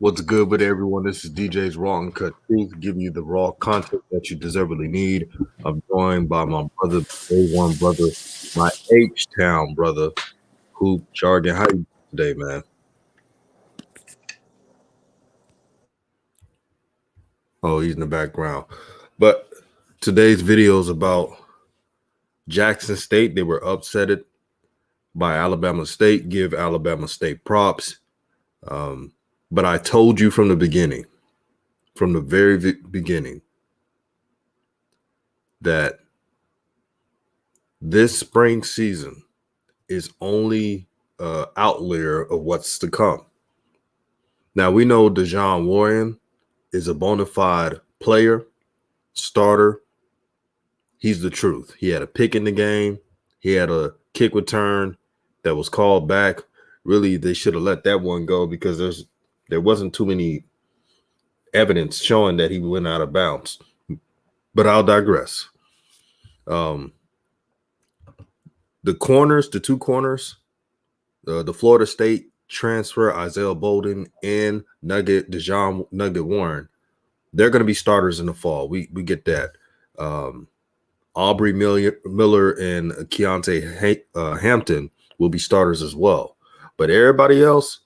What's good with everyone? This is DJ's Raw and Cut Truth, giving you the raw content that you deservedly need. I'm joined by my brother, day one brother, my H-Town brother, Hoop Jargon. How you doing today, man? Oh, he's in the background. But today's video is about Jackson State. They were upsetted by Alabama State. Give Alabama State props. But I told you from the beginning, from the very beginning, that this spring season is only an outlier of what's to come. Now, we know Deion Warren is a bona fide player, starter. He's the truth. He had a pick in the game. He had a kick return that was called back. Really, they should have let that one go because there wasn't too many evidence showing that he went out of bounds. But I'll digress. The two corners, the Florida State transfer, Isaiah Bolden and Deion Nugget Warren, they're going to be starters in the fall. We get that. Aubrey Miller and Keontae Hampton will be starters as well. But everybody else,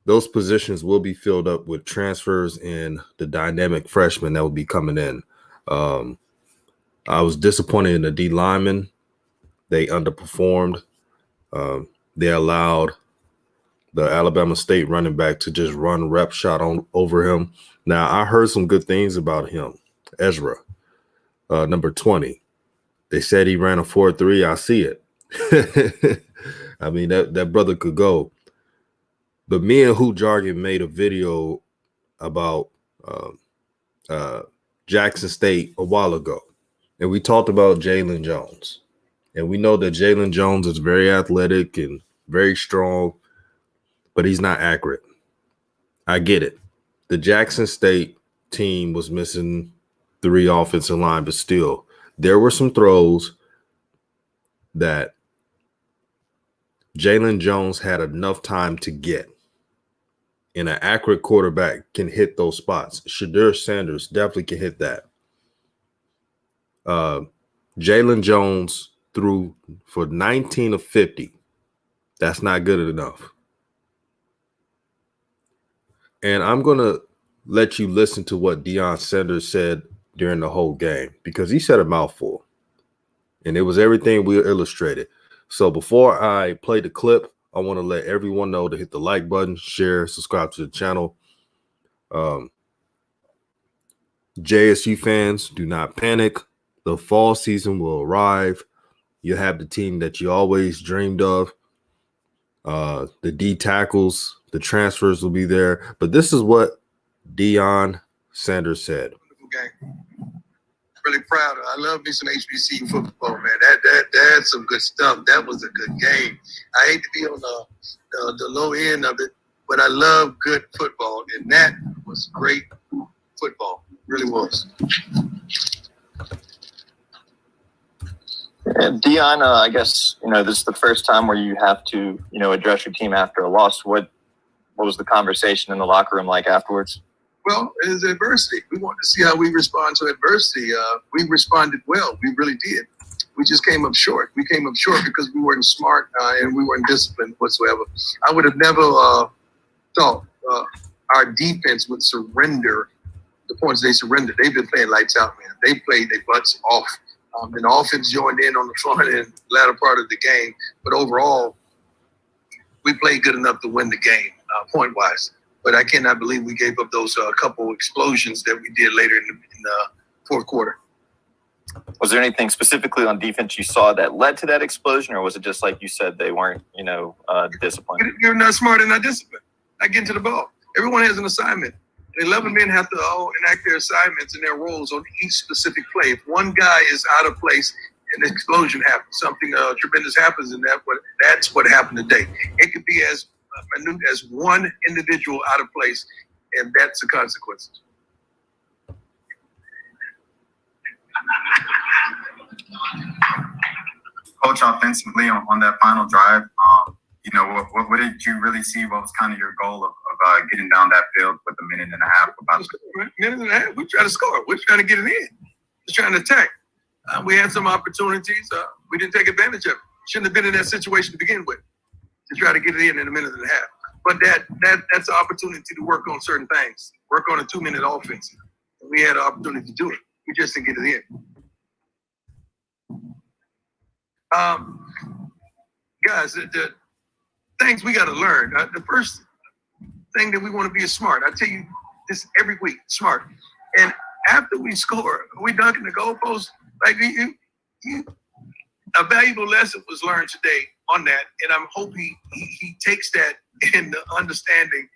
those positions will be filled up with transfers and the dynamic freshmen that will be coming in. I was disappointed in the D linemen. They underperformed. They allowed the Alabama State running back to just run rep shot over him. Now, I heard some good things about him. Ezra, number 20. They said he ran a 4.3. I see it. I mean, that brother could go. But me and Hoop Jargon made a video about Jackson State a while ago. And we talked about Jalen Jones. And we know that Jalen Jones is very athletic and very strong, but he's not accurate. I get it. The Jackson State team was missing 3 offensive line, but still, there were some throws that Jalen Jones had enough time to get. And an accurate quarterback can hit those spots. Shedeur Sanders definitely can hit that. Jalen Jones threw for 19 of 50. That's not good enough. And I'm going to let you listen to what Deion Sanders said during the whole game because he said a mouthful. And it was everything we illustrated. So before I play the clip, I want to let everyone know to hit the like button, share, subscribe to the channel. JSU fans, do not panic. The fall season will arrive. You have the team that you always dreamed of. The D tackles, the transfers will be there. But this is what Deion Sanders said. Okay. Really proud of. I love me some HBCU football, man. That's some good stuff. That was a good game. I hate to be on the low end of it, but I love good football, and that was great football. It really was. And Deion, I guess this is the first time where you have to address your team after a loss. What was the conversation in the locker room like afterwards? Well, it is adversity. We want to see how we respond to adversity. We responded well. We really did. We just came up short. We came up short because we weren't smart and we weren't disciplined whatsoever. I would have never thought our defense would surrender the points they surrendered. They've been playing lights out, man. They played their butts off. And the offense joined in on the front and latter part of the game. But overall, we played good enough to win the game point-wise. But I cannot believe we gave up those couple explosions that we did later in the fourth quarter. Was there anything specifically on defense you saw that led to that explosion, or was it just like you said they weren't, disciplined? You're not smart and not disciplined. Not getting to the ball. Everyone has an assignment. 11 men have to all enact their assignments and their roles on each specific play. If one guy is out of place, an explosion happens. Something tremendous happens, and that's what happened today. It could be as minute as one individual out of place, and that's the consequences. Coach, offensively on that final drive, what did you really see? What was kind of your goal of getting down that field with a minute and a half. Minute and a half. We're trying to score. We're trying to get it in. We're trying to attack. We had some opportunities. We didn't take advantage of it. Shouldn't have been in that situation to begin with, to try to get it in a minute and a half. But that's an opportunity to work on certain things. Work on a 2-minute offense. We had an opportunity to do it. We just didn't get it in. Guys, the things we got to learn. The first thing that we want to be is smart. I tell you this every week, smart. And after we score, we dunking the goalpost. Like a valuable lesson was learned today on that, and I'm hoping he takes that in the understanding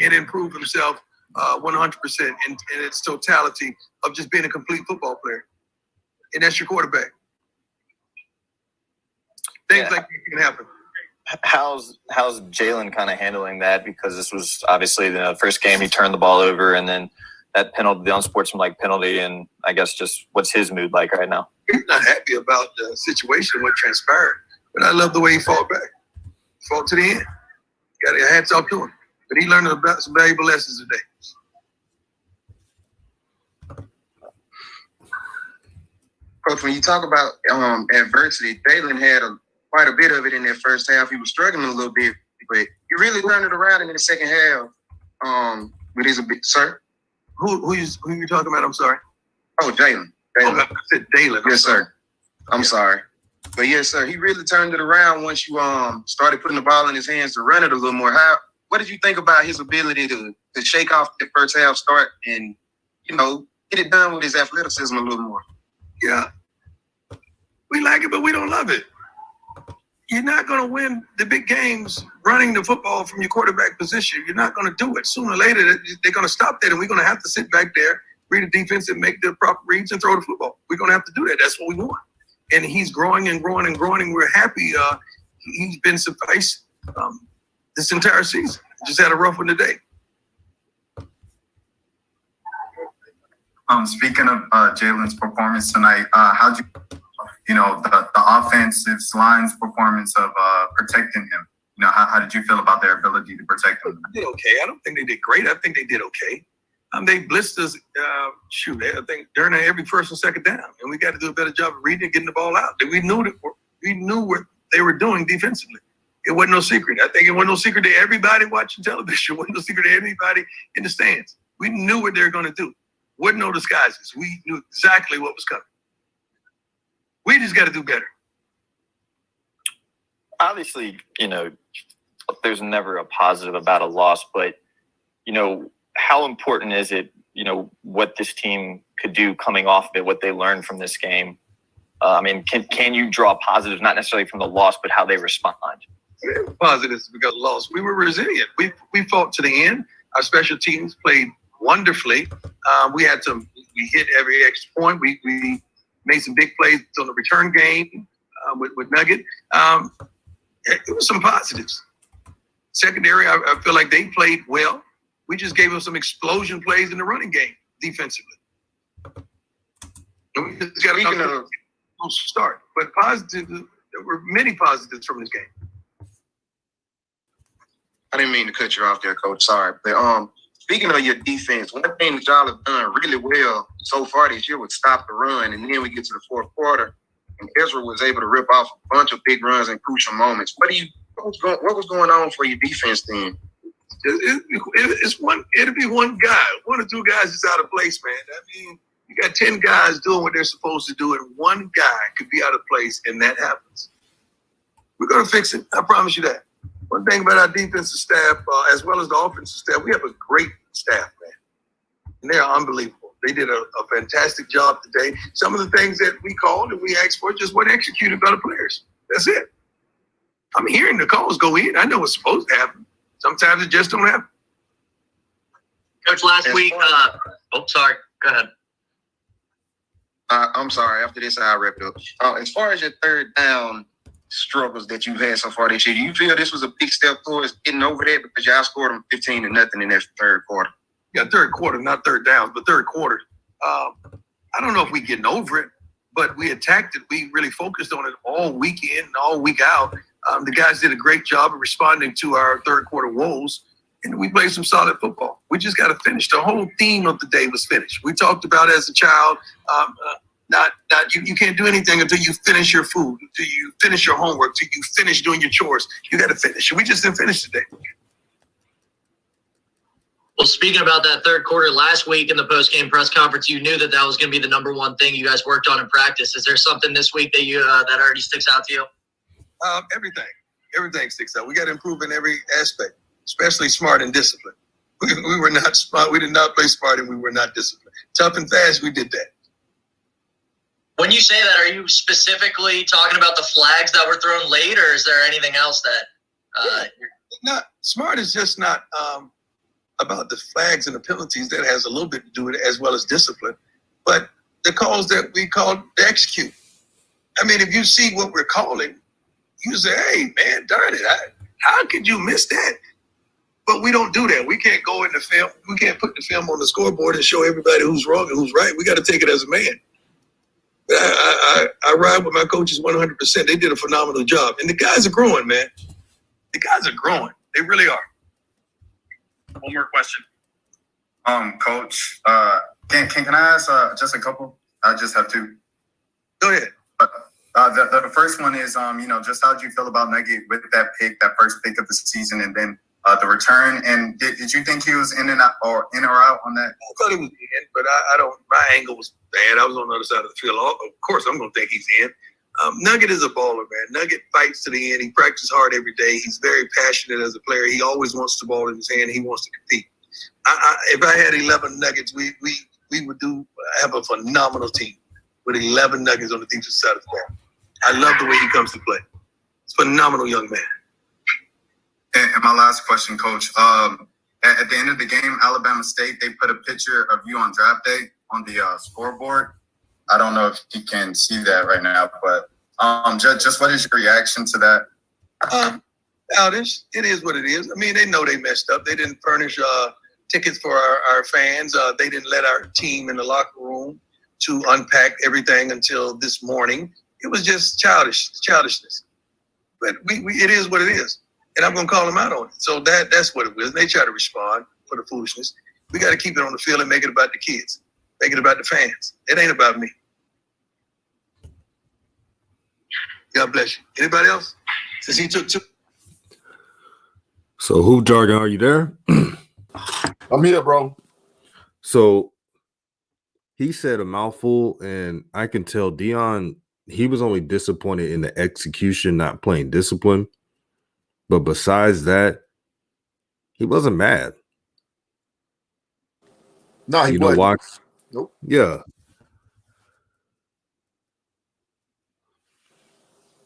and improve himself 100% in its totality of just being a complete football player. And that's your quarterback. Things like that can happen. How's Jalen kind of handling that? Because this was obviously the first game he turned the ball over, and then that penalty, the unsportsmanlike penalty, and I guess just what's his mood like right now? He's not happy about the situation, what transpired, but I love the way he fought back. Fought to the end. Got your hats off to him. But he learned about some valuable lessons today. Coach, when you talk about adversity, Jalen had quite a bit of it in that first half. He was struggling a little bit, but he really turned it around in the second half. With his sir. Who you talking about? I'm sorry. Oh, Jalen. Oh, I said Jalen. Yes, sir. I'm sorry. But yes, sir, he really turned it around once you started putting the ball in his hands to run it a little more. What did you think about his ability to shake off the first half start and, get it done with his athleticism a little more? Yeah. We like it, but we don't love it. You're not going to win the big games running the football from your quarterback position. You're not going to do it. Sooner or later, they're going to stop that, and we're going to have to sit back there, read the defense, and make the proper reads and throw the football. We're going to have to do that. That's what we want. And he's growing and growing and growing, and we're happy. He's been sufficed this entire season. Just had a rough one today. Speaking of Jalen's performance tonight, how'd you, the offensive line's performance of protecting him? How did you feel about their ability to protect him? They did okay. I don't think they did great. I think they did okay. They blitzed us, I think during every first and second down, and we got to do a better job of reading and getting the ball out. We knew what they were doing defensively. It wasn't no secret. I think it wasn't no secret to everybody watching television. It wasn't no secret to anybody in the stands. We knew what they were going to do. Wasn't no disguises. We knew exactly what was coming. We just got to do better. Obviously, there's never a positive about a loss, but, how important is it, what this team could do coming off of it, what they learned from this game? Can you draw positives, not necessarily from the loss, but how they respond? Positives because of the loss. We were resilient. We fought to the end. Our special teams played wonderfully. We hit every extra point. We made some big plays on the return game with Nugget. It was some positives. Secondary, I feel like they played well. We just gave them some explosion plays in the running game defensively. And we just got to start. But positive, there were many positives from this game. I didn't mean to cut you off there, Coach. Sorry. But speaking of your defense, one thing that y'all have done really well so far this year was stop the run. And then we get to the fourth quarter, and Ezra was able to rip off a bunch of big runs in crucial moments. What was going on for your defense then? It'll be one guy, 1 or 2 guys is out of place, man. You got 10 guys doing what they're supposed to do, and one guy could be out of place, and that happens. We're going to fix it. I promise you that. One thing about our defensive staff, as well as the offensive staff, we have a great staff, man. And they are unbelievable. They did a fantastic job today. Some of the things that we called and we asked for just weren't executed by the players. That's it. I'm hearing the calls go in. I know what's supposed to happen. Sometimes it just don't happen. Coach, last week, sorry. Go ahead. I'm sorry. After this, I'll wrap it up. As far as your third down struggles that you've had so far this year, do you feel this was a big step towards getting over that? Because y'all scored them 15-0 in that third quarter. Yeah, third quarter, not third downs, but third quarter. I don't know if we're getting over it, but we attacked it. We really focused on it all weekend and all week out. The guys did a great job of responding to our third quarter woes, and we played some solid football. We just got to finish. The whole theme of the day was finish. We talked about as a child, you can't do anything until you finish your food, until you finish your homework, until you finish doing your chores. You got to finish. We just didn't finish today. Well, speaking about that third quarter last week in the post-game press conference, you knew that was going to be the number one thing you guys worked on in practice. Is there something this week that you that already sticks out to you? Everything sticks out. We got to improve in every aspect, especially smart and disciplined. We were not smart. We did not play smart, and we were not disciplined. Tough and fast, we did that. When you say that, are you specifically talking about the flags that were thrown late, or is there anything else that Not smart is just not about the flags and the penalties. That has a little bit to do with it, as well as discipline. But the calls that we called to execute. I mean, if you see what we're calling, you say, hey, man, darn it, how could you miss that? But we don't do that. We can't go in the film. We can't put the film on the scoreboard and show everybody who's wrong and who's right. We got to take it as a man. I ride with my coaches 100%. They did a phenomenal job. And the guys are growing, man. The guys are growing. They really are. One more question. Coach, can I ask just a couple? I just have two. Go ahead. The first one is, just how did you feel about Nugget with that first pick of the season, and then the return? And did you think he was in and out or out on that? I thought he was in, but I don't. My angle was bad. I was on the other side of the field. Of course, I'm going to think he's in. Nugget is a baller, man. Nugget fights to the end. He practices hard every day. He's very passionate as a player. He always wants the ball in his hand. He wants to compete. If I had 11 Nuggets, we would have a phenomenal team with 11 Nuggets on the defensive side of the ball. I love the way he comes to play. He's a phenomenal young man. And my last question, Coach. At the end of the game, Alabama State, they put a picture of you on draft day on the scoreboard. I don't know if you can see that right now, but just what is your reaction to that? Childish. It is what it is. I mean, they know they messed up. They didn't furnish tickets for our fans. They didn't let our team in the locker room to unpack everything until this morning. It was just childishness. But it is what it is. And I'm going to call them out on it. So that's what it was. They try to respond for the foolishness. We got to keep it on the field and make it about the kids. Make it about the fans. It ain't about me. God bless you. Anybody else? Since he took two. So, who Jargon, are you there? I'm here, bro. So, he said a mouthful, and I can tell Deion, he was only disappointed in the execution, not playing discipline. But besides that, he wasn't mad. No, he you know wasn't. why? Nope. Yeah.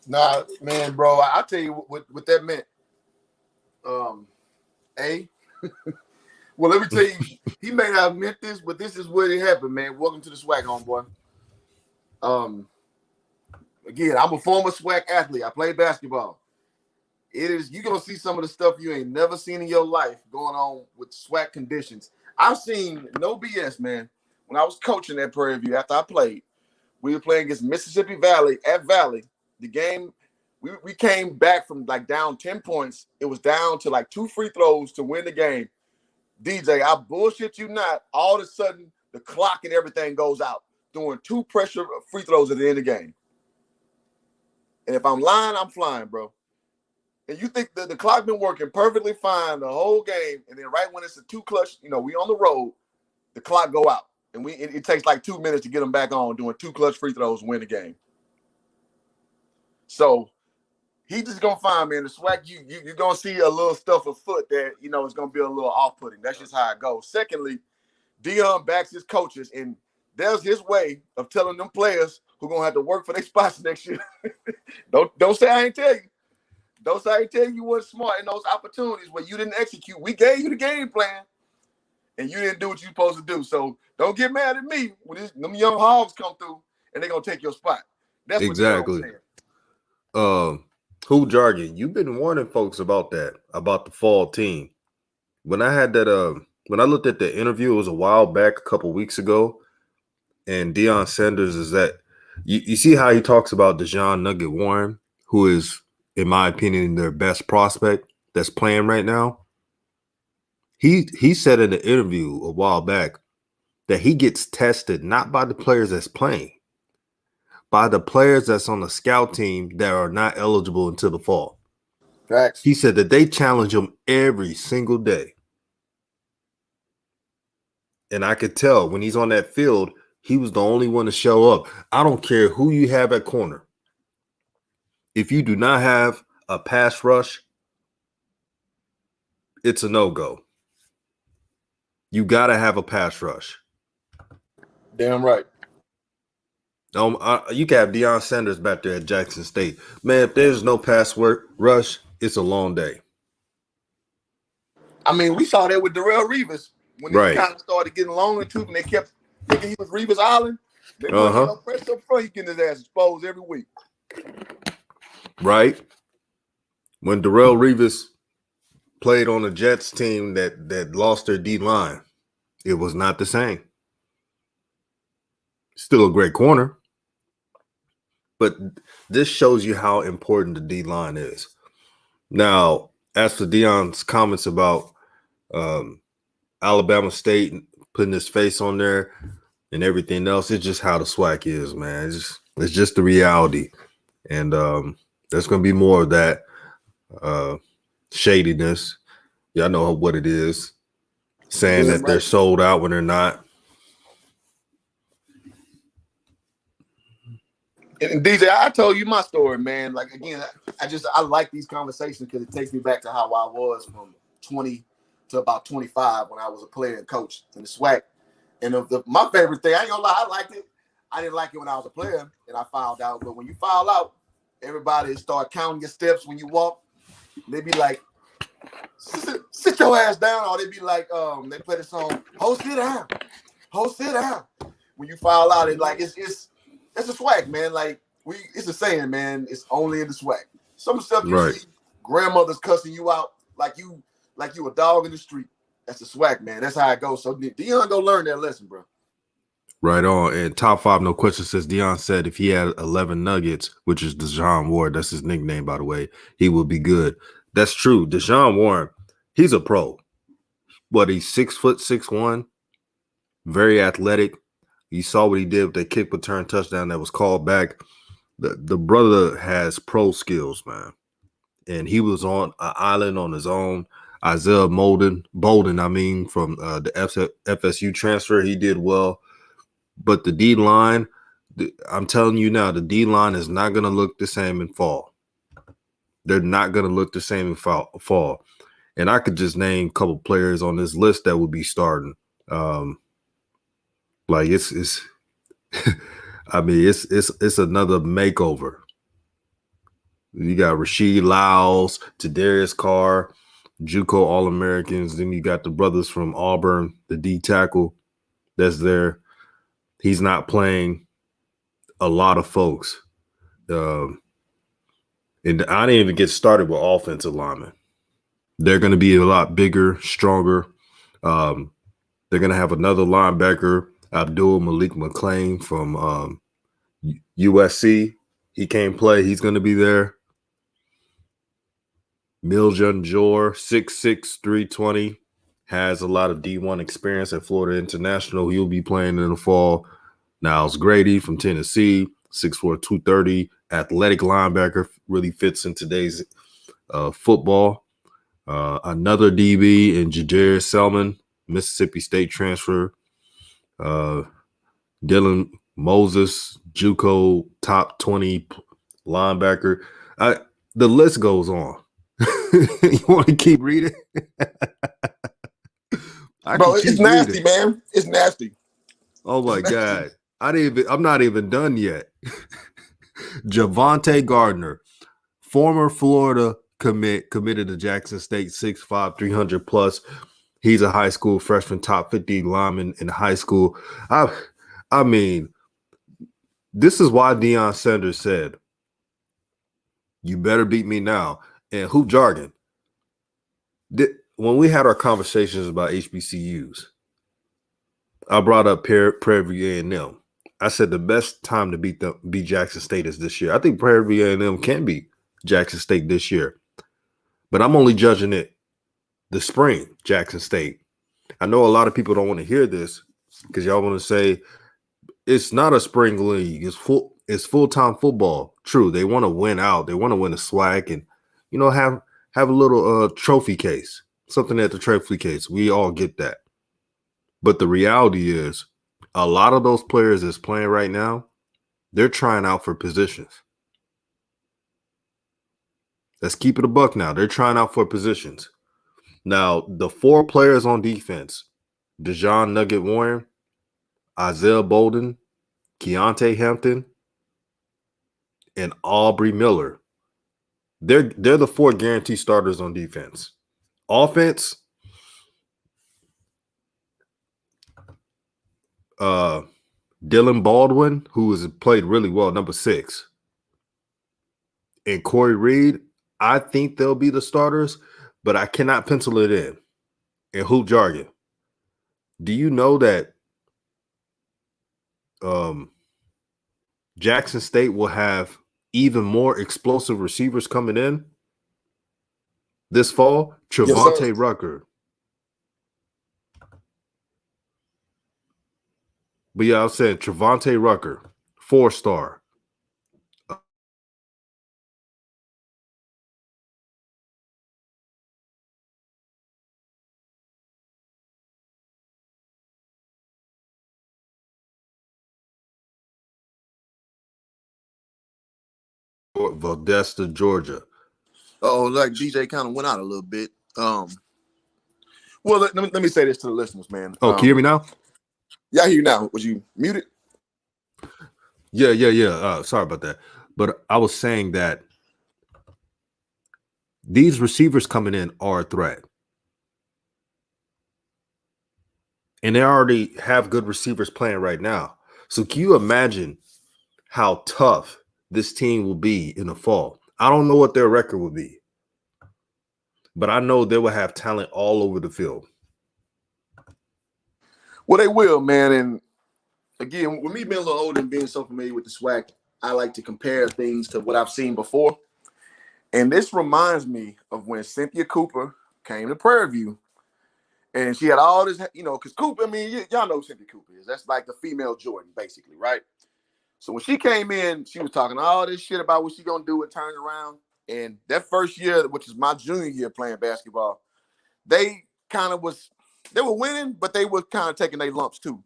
Nah, man, bro. I'll tell you what that meant. Well, let me tell you, he may not have meant this, but this is what it happened, man. Welcome to the SWAC, homeboy. Again, I'm a former SWAC athlete. I played basketball. You're gonna see some of the stuff you ain't never seen in your life going on with SWAC conditions. I've seen no BS, man. When I was coaching at Prairie View after I played, we were playing against Mississippi Valley at Valley. The game, we came back from like down 10 points. It was down to like 2 free throws to win the game. DJ, I bullshit you not. All of a sudden, the clock and everything goes out, doing 2 pressure free throws at the end of the game. And if I'm lying, I'm flying, bro. And you think that the clock been working perfectly fine the whole game, and then right when it's a 2 clutch, we on the road, the clock go out. And it takes like 2 minutes to get them back on doing 2 clutch free throws and win the game. So he just gonna find, man, the SWAC, you're gonna see a little stuff afoot that it's gonna be a little off-putting. That's just how it goes. Secondly, Deion backs his coaches, and there's his way of telling them players who gonna have to work for their spots next year. Don't say I ain't tell you. Don't say I ain't tell you weren't smart in those opportunities where you didn't execute. We gave you the game plan, and you didn't do what you're supposed to do. So don't get mad at me when them young hogs come through and they're gonna take your spot. That's Exactly. Who Jargon, you've been warning folks about that, about the fall team. When I had that, when I looked at the interview, it was a while back, a couple weeks ago, and Deion Sanders is that you see how he talks about Deion Nugget Warren, who is, in my opinion, their best prospect that's playing right now. He said in an interview a while back that he gets tested not by the players that's playing, by the players that's on the scout team that are not eligible until the fall. Facts. He said that they challenge him every single day. And I could tell when he's on that field, he was the only one to show up. I don't care who you have at corner. If you do not have a pass rush, it's a no-go. You got to have a pass rush. Damn right. You can have Deion Sanders back there at Jackson State. Man, if there's no pass rush, it's a long day. I mean, we saw that with Darrell Reeves when he kind of started getting long and tooth, and they kept thinking he was Reeves Island. They put no pressure up front, he getting his ass exposed every week. Right. When Darrell Reeves played on the Jets team that lost their D line, it was not the same. Still a great corner, but this shows you how important the D line is. Now, as for Deion's comments about Alabama State putting his face on there and everything else, it's just how the SWAC is, man. It's just the reality, and there's going to be more of that shadiness. Y'all know what it is, saying that they're sold out when they're not. And DJ, I told you my story, man. Like, again, I like these conversations because it takes me back to how I was from 20 to about 25 when I was a player and coach in the SWAC. And my favorite thing, I ain't gonna lie, I liked it. I didn't like it when I was a player and I fouled out. But when you foul out, everybody start counting your steps when you walk. They be like, sit your ass down, or they be like, they play the song, "Ho, sit down, ho, sit down." When you foul out, it's like it's a SWAC, man. Like it's a saying, man. It's only in the SWAC. Some stuff you see grandmothers cussing you out like you a dog in the street. That's the SWAC, man. That's how it goes. So Deion go learn that lesson, bro. Right on. And Top 5 No Question says Deion said if he had 11 nuggets, which is Deshaun Ward, that's his nickname, by the way, he would be good. That's true. Deshaun Warren, he's a pro. But he's 6'6'1", very athletic. You saw what he did with that kick return touchdown that was called back. The brother has pro skills, man. And he was on an island on his own. Isaiah Bolden, from the FSU transfer, he did well. But the D-line, I'm telling you now, the D-line is not going to look the same in fall. They're not going to look the same in fall. And I could just name a couple players on this list that would be starting. Like it's I mean, it's another makeover. You got Rasheed Lyles, Tadarius Carr, JUCO All-Americans. Then you got the brothers from Auburn, the D tackle that's there. He's not playing a lot of folks. And I didn't even get started with offensive linemen. They're going to be a lot bigger, stronger. They're going to have another linebacker, Abdul Malik McClain from USC. He can't play. He's going to be there. Miljan Jor, 6'6", 320, has a lot of D1 experience at Florida International. He'll be playing in the fall. Niles Grady from Tennessee, 6'4", 230, athletic linebacker, really fits in today's football. Another DB in Jadarius Selman, Mississippi State transfer. Dylan Moses, JUCO top 20 linebacker. The list goes on. You want to keep reading? Bro, it's nasty, man. It's nasty. Oh my God. I'm not even done yet. Javonte Gardner, former Florida committed to Jackson State, 6'5", 300 plus. He's a high school freshman, top 50 lineman in high school. I mean, this is why Deion Sanders said, "You better beat me now." And hoop jargon. When we had our conversations about HBCUs, I brought up Prairie View A&M. I said the best time to beat Jackson State is this year. I think Prairie View A&M can beat Jackson State this year, but I'm only judging it the spring, Jackson State. I know a lot of people don't want to hear this because y'all want to say it's not a spring league. It's full-time football. True, they want to win out. They want to win a SWAC and have a little trophy case, something at the trophy case. We all get that. But the reality is a lot of those players that's playing right now, they're trying out for positions. Let's keep it a buck now. They're trying out for positions. Now, the 4 players on defense, Deion Nugget Warren, Isaiah Bolden, Keontae Hampton, and Aubrey Miller. They're the 4 guaranteed starters on defense. Offense, Dylan Baldwin, who has played really well, number 6. And Corey Reed, I think they'll be the starters, but I cannot pencil it in. And hoop jargon. Do you know that Jackson State will have even more explosive receivers coming in this fall? Trevante Rucker. But yeah, I was saying Trevante Rucker, 4-star. Valdosta, Georgia. Oh, like DJ kind of went out a little bit. Well, let me say this to the listeners, man. Oh, can you hear me now? Yeah, I hear you now. Was you muted? Yeah. Sorry about that. But I was saying that these receivers coming in are a threat. And they already have good receivers playing right now. So can you imagine how tough this team will be in the fall? I don't know what their record will be, but I know they will have talent all over the field. Well, they will, man. And again, with me being a little older and being so familiar with the SWAC, I like to compare things to what I've seen before. And this reminds me of when Cynthia Cooper came to Prairie View. And she had all this, because Cooper, I mean, y'all know who Cynthia Cooper is. That's like the female Jordan, basically, right? So when she came in, she was talking all this shit about what she going to do and turn around. And that first year, which is my junior year playing basketball, they were winning, but they were kind of taking their lumps too.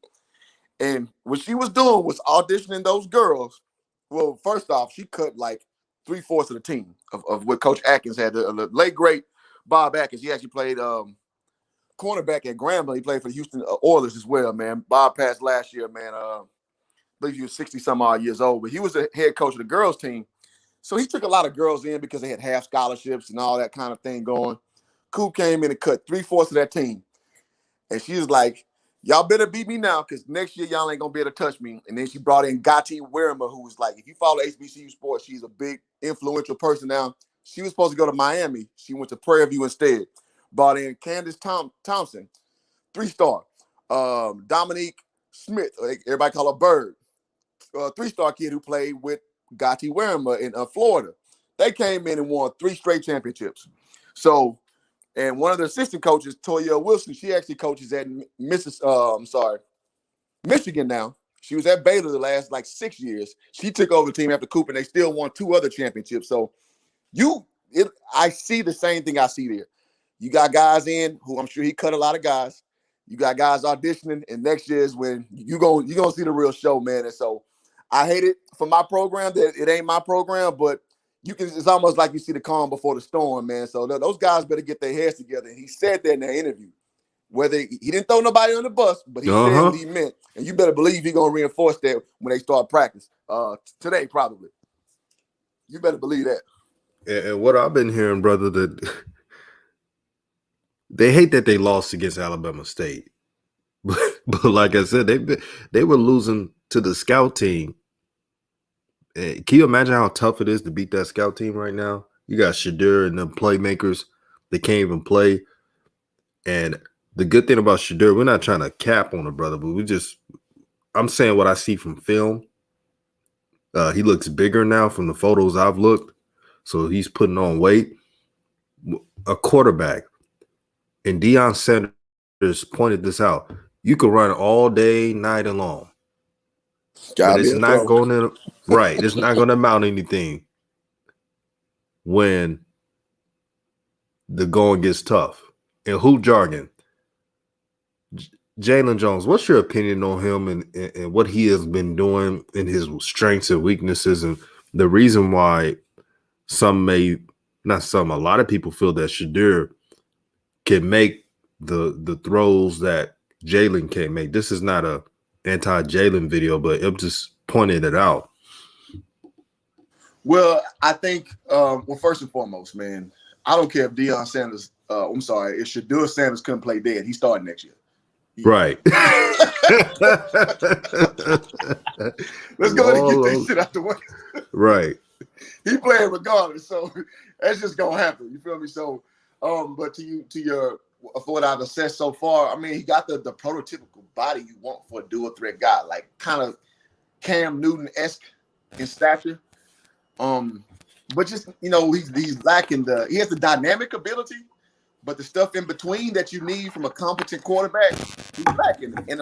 And what she was doing was auditioning those girls. Well, first off, she cut like 3/4 of the team of what Coach Atkins had. The late, great Bob Atkins, he actually played cornerback at Grambling. He played for the Houston Oilers as well, man. Bob passed last year, man. I believe he was 60-some-odd years old, but he was the head coach of the girls team. So he took a lot of girls in because they had half scholarships and all that kind of thing going. Coop came in and cut 3/4 of that team. And she was like, y'all better beat me now because next year y'all ain't going to be able to touch me. And then she brought in Gotti Werimer, who was like, if you follow HBCU sports, she's a big, influential person now. She was supposed to go to Miami. She went to Prairie View instead. Brought in Candace Thompson, 3-star. Dominique Smith, everybody call her Bird, 3-star kid who played with Gotti Werimer in Florida. They came in and won 3 straight championships. So, and one of the assistant coaches, Toya Wilson, she actually coaches at Michigan now. She was at Baylor the last 6 years. She took over the team after Cooper, and they still won 2 other championships. So I see the same thing I see there. You got guys in who I'm sure he cut a lot of guys. You got guys auditioning, and next year is when you're gonna see the real show, man. And so I hate it for my program that it ain't my program, but it's almost like you see the calm before the storm, man. So those guys better get their heads together. And he said that in the interview. Whether he didn't throw nobody on the bus, but he said what he meant. And you better believe he's gonna reinforce that when they start practice. Today, probably. You better believe that. And what I've been hearing, brother, that they hate that they lost against Alabama State. But like I said, they were losing to the scout team. Can you imagine how tough it is to beat that scout team right now? You got Shedeur and the playmakers. They can't even play. And the good thing about Shedeur, we're not trying to cap on the brother, but I'm saying what I see from film. He looks bigger now from the photos I've looked. So he's putting on weight. A quarterback. And Deion Sanders pointed this out. You can run all day, night, and long. But it's not going to right. It's not going to amount to anything when the going gets tough. And hoop jargon, Jalen Jones, what's your opinion on him and what he has been doing in his strengths and weaknesses, and the reason why a lot of people feel that Shedeur can make the throws that Jalen can't make. This is not a anti-Jalen video, but I'm just pointing it out. Well, I think, first and foremost, man, I don't care if Deion Sanders, if Shedeur Sanders couldn't play dead, he's starting next year. Right. Let's go ahead and get this shit out the way. Right. He playing regardless, so that's just gonna happen. You feel me? So, but for what I've assessed so far, I mean, he got the prototypical body you want for a dual threat guy, like kind of Cam Newton-esque in stature. But just he's lacking he has the dynamic ability, but the stuff in between that you need from a competent quarterback, he's lacking. And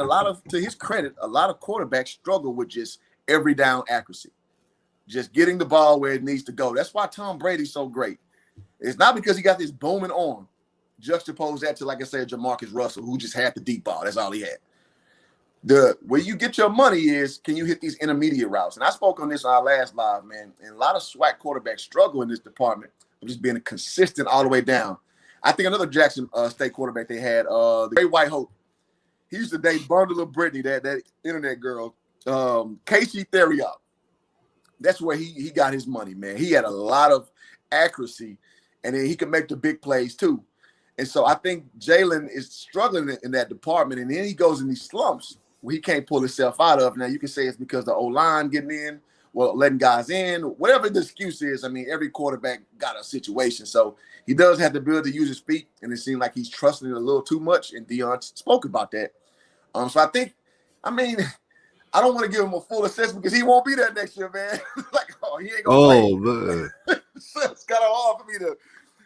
to his credit, a lot of quarterbacks struggle with just every down accuracy, just getting the ball where it needs to go. That's why Tom Brady's so great. It's not because he got this booming arm. Juxtapose that to, like I said, Jamarcus Russell, who just had the deep ball. That's all he had. Where you get your money is, can you hit these intermediate routes? And I spoke on this on our last live, man. And a lot of SWAC quarterbacks struggle in this department of just being consistent all the way down. I think another Jackson State quarterback they had, the Great White Hope. He used to date Bundle of Brittany, that internet girl, Casey Theriot. That's where he got his money, man. He had a lot of accuracy, and then he could make the big plays too. And so I think Jalen is struggling in that department, and then he goes in these slumps where he can't pull himself out of. Now, you can say it's because the O-line getting in, letting guys in, whatever the excuse is. I mean, every quarterback got a situation. So he does have the ability to use his feet, and it seems like he's trusting it a little too much, and Deion spoke about that. So I don't want to give him a full assessment because he won't be there next year, man. He ain't going to play. Man. So it's kind of hard for me to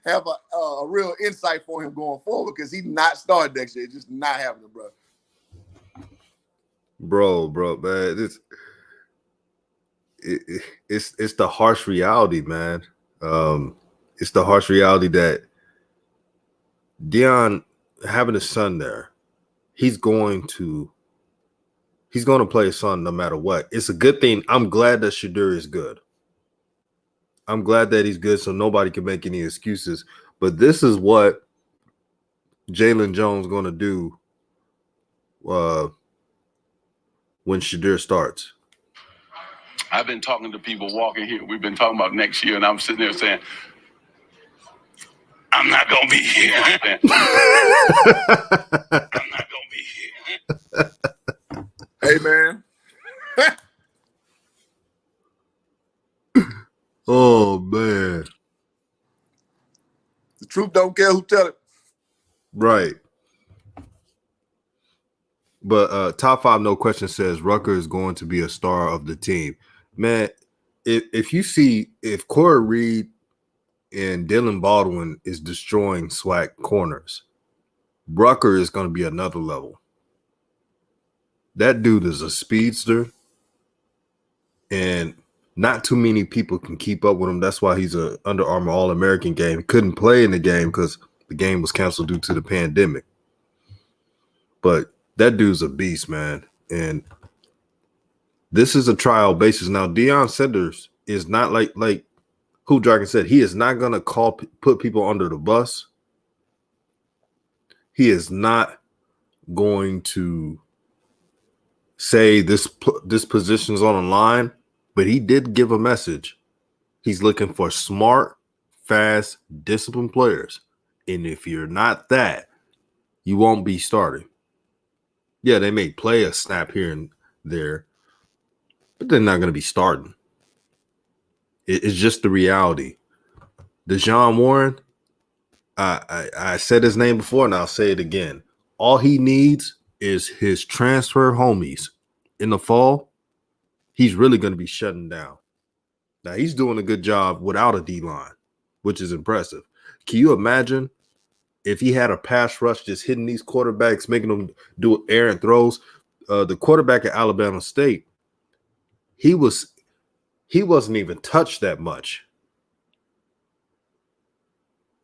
have a real insight for him going forward because he's not starting next year. It's just not happening, bro. Bro, man. It's the harsh reality, man. It's the harsh reality that Deion having a son there, he's going to play his son no matter what. It's a good thing. I'm glad that Shedeur is good. I'm glad that he's good so nobody can make any excuses. But this is what Jalen Jones going to do when Shedeur starts. I've been talking to people walking here. We've been talking about next year, and I'm sitting there saying, I'm not going to be here. I'm not going to be here. Hey, man. Oh, man. The truth don't care who tell it. Right. But Top 5 No Question says Rucker is going to be a star of the team. Man, if Corey Reed and Dylan Baldwin is destroying SWAC corners, Rucker is going to be another level. That dude is a speedster, and not too many people can keep up with him. That's why he's a Under Armour All-American game. He couldn't play in the game because the game was canceled due to the pandemic. But that dude's a beast, man. And this is a trial basis. Now, Deion Sanders is not like Hoop Dragon said, he is not going to put people under the bus. He is not going to say this position's on the line, but he did give a message. He's looking for smart, fast, disciplined players. And if you're not that, you won't be starting. Yeah, they may play a snap here and there, but they're not going to be starting. It's just the reality. Deshaun Warren, I said his name before, and I'll say it again. All he needs is his transfer homies. In the fall, he's really going to be shutting down. Now, he's doing a good job without a D-line, which is impressive. Can you imagine if he had a pass rush, just hitting these quarterbacks, making them do errant throws. The quarterback at Alabama State, he wasn't even touched that much.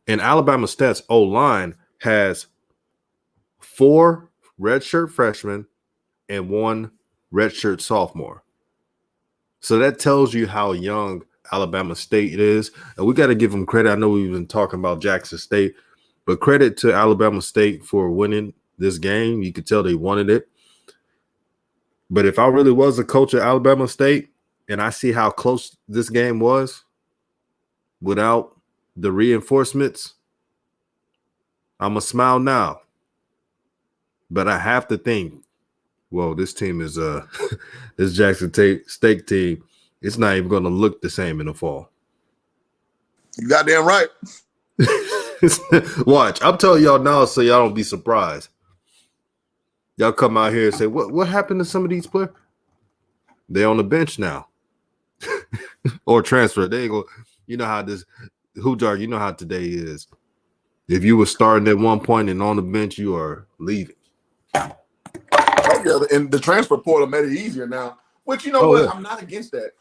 And Alabama State's O-line has 4 redshirt freshmen and 1 redshirt sophomore. So that tells you how young Alabama State is. And we got to give them credit. I know we've been talking about Jackson State, but credit to Alabama State for winning this game. You could tell they wanted it. But if I really was a coach at Alabama State and I see how close this game was without the reinforcements, I'm going to smile now. But I have to think, well, this team is this Jackson State team, it's not even going to look the same in the fall. You goddamn right. Watch. I'm telling y'all now so y'all don't be surprised. Y'all come out here and say, what happened to some of these players? They're on the bench now. Or transfer. They ain't go. You know how this Hoojar, you know how today is. If you were starting at one point and on the bench, you are leaving. Oh, yeah, and the transfer portal made it easier now. Which, you know what? Yeah. I'm not against that.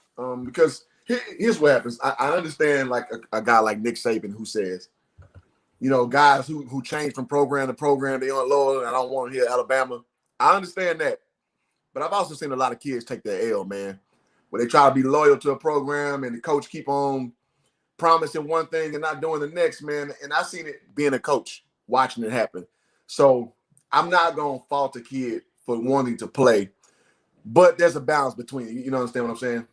Because here's what happens. I understand like a guy like Nick Saban who says, you know, guys who change from program to program, they aren't loyal, and I don't want to hear Alabama. I understand that. But I've also seen a lot of kids take their L, man, where they try to be loyal to a program and the coach keep on promising one thing and not doing the next, man. And I've seen it being a coach, watching it happen. So I'm not going to fault a kid for wanting to play, but there's a balance between it. You understand what I'm saying?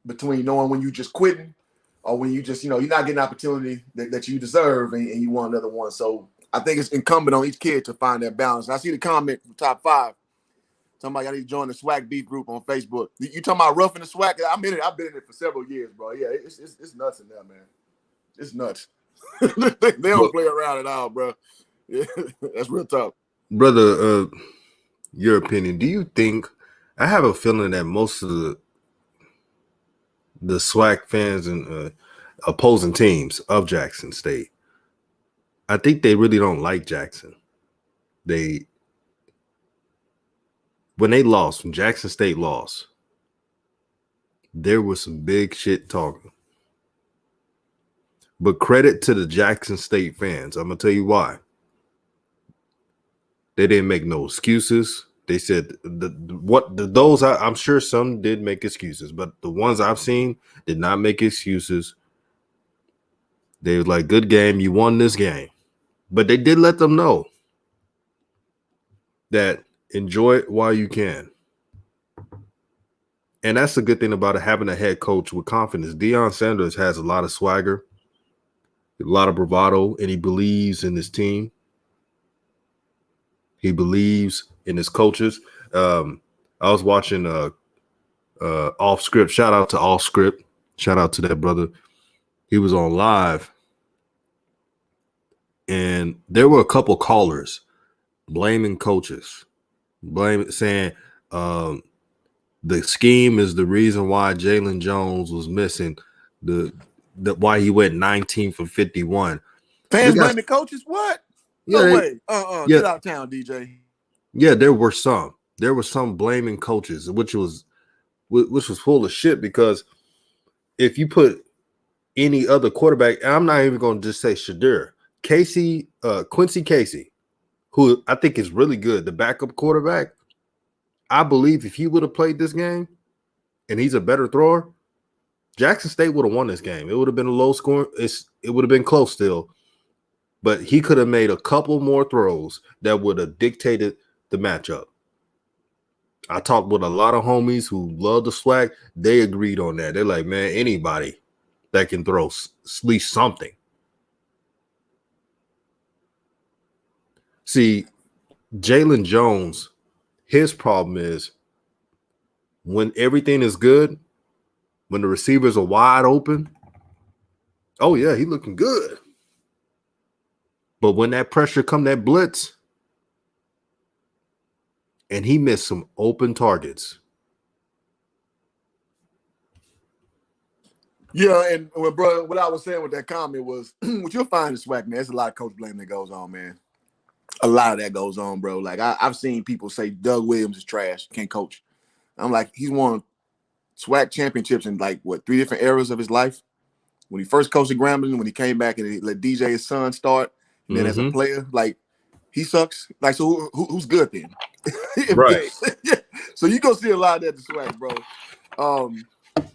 Between knowing when you just quitting or when you just, you know, you're not getting the opportunity that you deserve and you want another one. So I think it's incumbent on each kid to find that balance. And I see the comment from Top 5 talking about y'all need to join the SWAC beef group on Facebook. You talking about roughing the SWAC? I've been in it for several years, bro. Yeah, it's nuts in there, man. It's nuts. they don't play around at all, bro. Yeah, that's real tough. Brother, your opinion, do you think, I have a feeling that most of the SWAC fans and opposing teams of Jackson State, I think they really don't like Jackson. When they lost, when Jackson State lost, there was some big shit talking. But credit to the Jackson State fans. I'm going to tell you why. They didn't make no excuses. They said I'm sure some did make excuses, but the ones I've seen did not make excuses. They was like, good game. You won this game. But they did let them know that enjoy it while you can. And that's the good thing about it, having a head coach with confidence. Deion Sanders has a lot of swagger, a lot of bravado, and he believes in his team. He believes in his coaches. I was watching Off Script. Shout out to Off Script. Shout out to that brother. He was on live. And there were a couple callers blaming coaches, saying the scheme is the reason why Jalen Jones was missing, why he went 19 for 51. Fans blaming coaches? What? No way. Get out of town, DJ. Yeah, there were some. There were some blaming coaches, which was full of shit, because if you put any other quarterback, and I'm not even going to just say Shedeur, Quincy Casey, who I think is really good, the backup quarterback, I believe if he would have played this game and he's a better thrower, Jackson State would have won this game. It would have been a low score. It would have been close still, but he could have made a couple more throws that would have dictated the matchup. I talked with a lot of homies who love the SWAC. They agreed on that. They're like, man, anybody that can throw at least something. See, Jalen Jones, his problem is when everything is good, when the receivers are wide open, oh, yeah, he looking good. But when that pressure come, that blitz, and he missed some open targets. Yeah, and what I was saying with that comment was, what you'll find in SWAC, man, there's a lot of coach blame that goes on, man. A lot of that goes on, bro. Like I've seen people say Doug Williams is trash, can't coach. I'm like, he's won SWAC championships in like what 3 different eras of his life. When he first coached at Grambling, when he came back and he let DJ his son start, and then as a player, like he sucks. Like so, who's good then? Right. So you go see a lot of that at the SWAC, bro.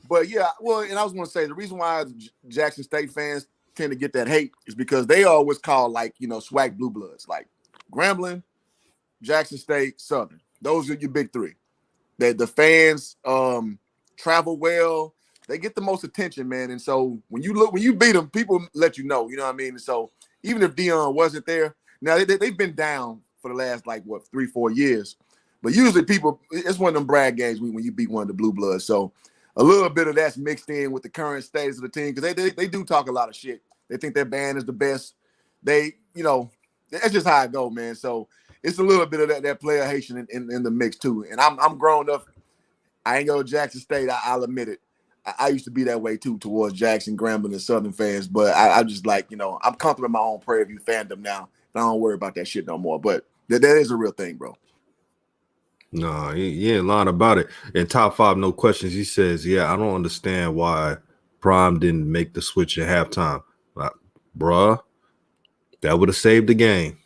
But yeah, well, and I was going to say the reason why Jackson State fans tend to get that hate is because they always call like SWAC blue bloods, like Grambling, Jackson State, Southern. Those are your big 3. That the fans travel well. They get the most attention, man. And so when you beat them, people let you know. You know what I mean? And so even if Deion wasn't there, now they've been down for the last 3-4 years. But usually it's one of them brag games when you beat one of the blue bloods. So a little bit of that's mixed in with the current status of the team because they do talk a lot of shit. They think their band is the best. That's just how it go, man. So it's a little bit of that player Haitian in the mix too. And I'm grown up. I ain't go to Jackson State. I'll admit it. I used to be that way too towards Jackson, Grambling, and Southern fans. But I just I'm comfortable in my own Prairie View fandom now. I don't worry about that shit no more. But that is a real thing, bro. No, he ain't lying about it. In top 5, no questions. He says, "Yeah, I don't understand why Prime didn't make the switch at halftime, bruh. That would have saved the game.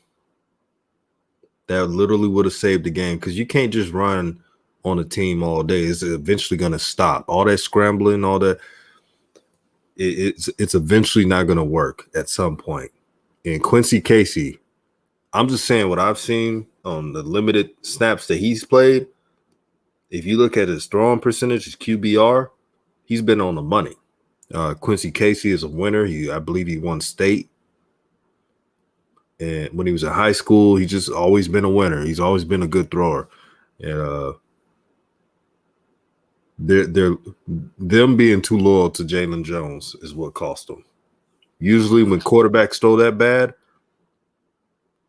That literally would have saved the game because you can't just run on a team all day. It's eventually going to stop. All that scrambling, all that. It's eventually not going to work at some point. And Quincy Casey, I'm just saying what I've seen on the limited snaps that he's played. If you look at his throwing percentage, his QBR, he's been on the money. Quincy Casey is a winner. I believe he won state. And when he was in high school, he just always been a winner. He's always been a good thrower. And them being too loyal to Jalen Jones is what cost them. Usually when quarterbacks throw that bad,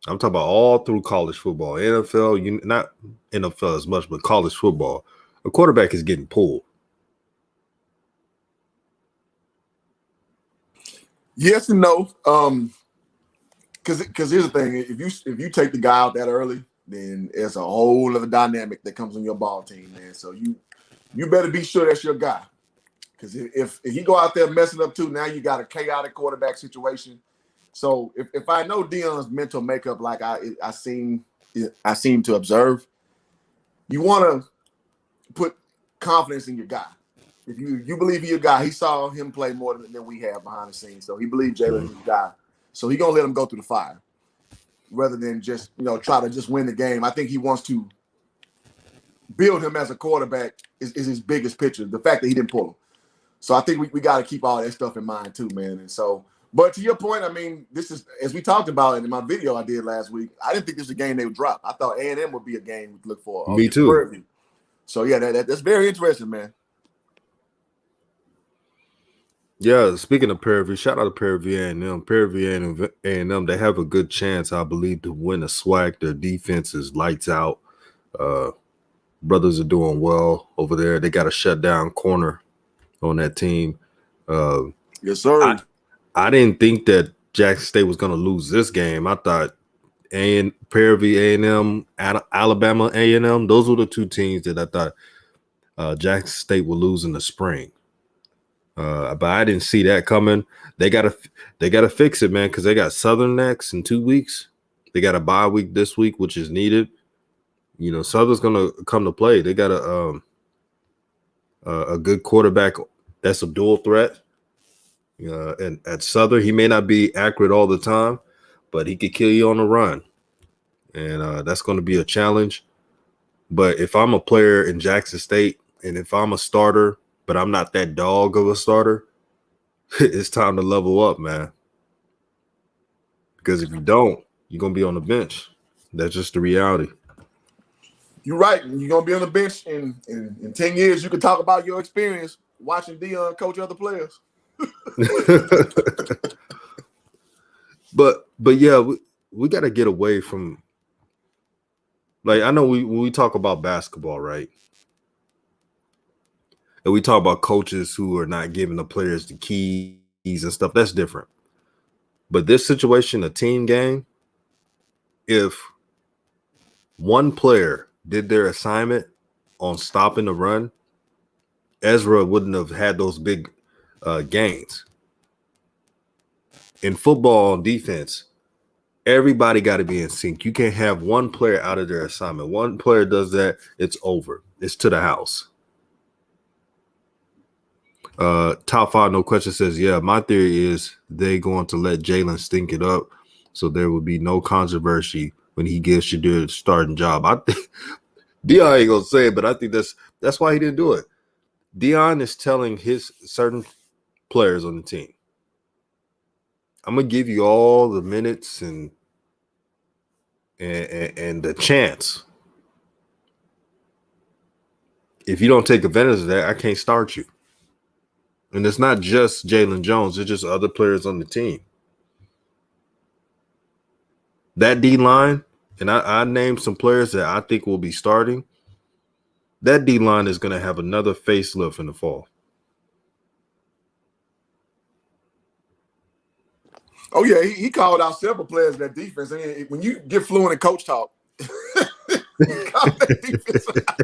I'm talking about all through college football, NFL, not NFL as much, but college football, a quarterback is getting pulled. Yes and no. Because here's the thing: if you take the guy out that early, then it's a whole other dynamic that comes on your ball team, man. So you better be sure that's your guy. Because if you go out there messing up too, now you got a chaotic quarterback situation. So if I know Deion's mental makeup, like I seem to observe, you want to put confidence in your guy. If you believe he's your guy, he saw him play more than we have behind the scenes. So he believes Jalen is his guy. So he's gonna let him go through the fire rather than just try to just win the game. I think he wants to build him as a quarterback is his biggest picture. The fact that he didn't pull him. So I think we got to keep all that stuff in mind too, man. And so, but to your point, I mean, this is as we talked about in my video I did last week. I didn't think this was a game they would drop. I thought A&M would be a game we'd look for. Me too. So yeah, that's very interesting, man. Yeah, speaking of Prairie View, shout out to Prairie View A&M. Prairie View A&M, they have a good chance, I believe, to win a SWAC. Their defense is lights out. Brothers are doing well over there. They got a shutdown corner on that team. Yes, sir. I didn't think that Jackson State was going to lose this game. I thought Prairie View A&M, Alabama A&M, those were the 2 teams that I thought Jackson State would lose in the spring. But I didn't see that coming. They gotta fix it, man, because they got Southern next in 2 weeks. They got a bye week this week, which is needed. Southern's gonna come to play. They got a good quarterback that's a dual threat. And at Southern, he may not be accurate all the time, but he could kill you on the run, and that's going to be a challenge. But if I'm a player in Jackson State, and if I'm a starter, but I'm not that dog of a starter, it's time to level up, man. Because if you don't, you're going to be on the bench. That's just the reality. You're right. You're going to be on the bench in 10 years. You can talk about your experience watching Deion coach other players. but yeah, we got to get away from, like, I know when we talk about basketball, right? and we talk about coaches who are not giving the players the keys and stuff. That's different. But this situation, a team game, if one player did their assignment on stopping the run, Ezra wouldn't have had those big gains. In football on defense, everybody got to be in sync. You can't have one player out of their assignment. One player does that, it's over. It's to the house. Top 5 no question says, yeah, my theory is they going to let Jalen stink it up, so there will be no controversy when he gives Shedeur the starting job. I think Deion ain't gonna say it, but I think that's why he didn't do it. Deion is telling his certain players on the team, I'm gonna give you all the minutes and the chance. If you don't take advantage of that, I can't start you. And it's not just Jalen Jones, it's just other players on the team. That D-line, and I named some players that I think will be starting. That D-line is going to have another facelift in the fall. Oh, yeah, he called out several players in that defense. I mean, when you get fluent in coach talk, you call that defense out.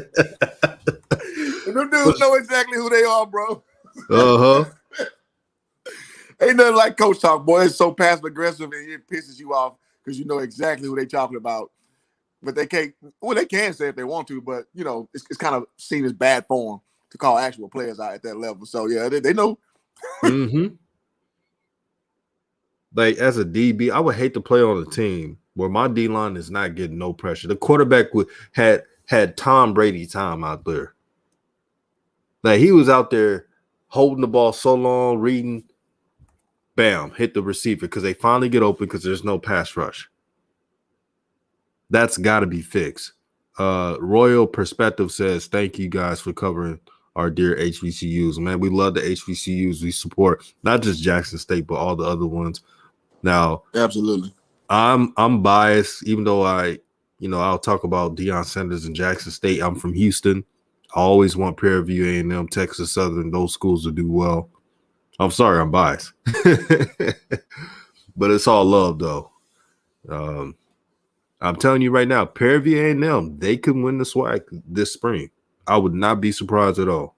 And them dudes know exactly who they are, bro. Uh-huh. Ain't nothing like coach talk, boy. It's so passive aggressive and it pisses you off because you know exactly who they talking about. But they can't. Well, they can say if they want to, but you know it's kind of seen as bad form to call actual players out at that level. So yeah, they know. Mm-hmm. Like as a DB, I would hate to play on a team where my D line is not getting no pressure. The quarterback had Tom Brady time out there. Like he was out there holding the ball so long, reading, bam, hit the receiver because they finally get open because there's no pass rush. That's got to be fixed. Royal Perspective says, thank you guys for covering our dear HBCUs. Man, we love the HBCUs. We support not just Jackson State, but all the other ones. Now, absolutely, I'm biased, even though I'll talk about Deion Sanders and Jackson State. I'm from Houston. I always want Prairie View, A&M, Texas Southern, those schools to do well. I'm sorry, I'm biased. But it's all love, though. I'm telling you right now, Prairie View A&M, they could win the SWAC this spring. I would not be surprised at all.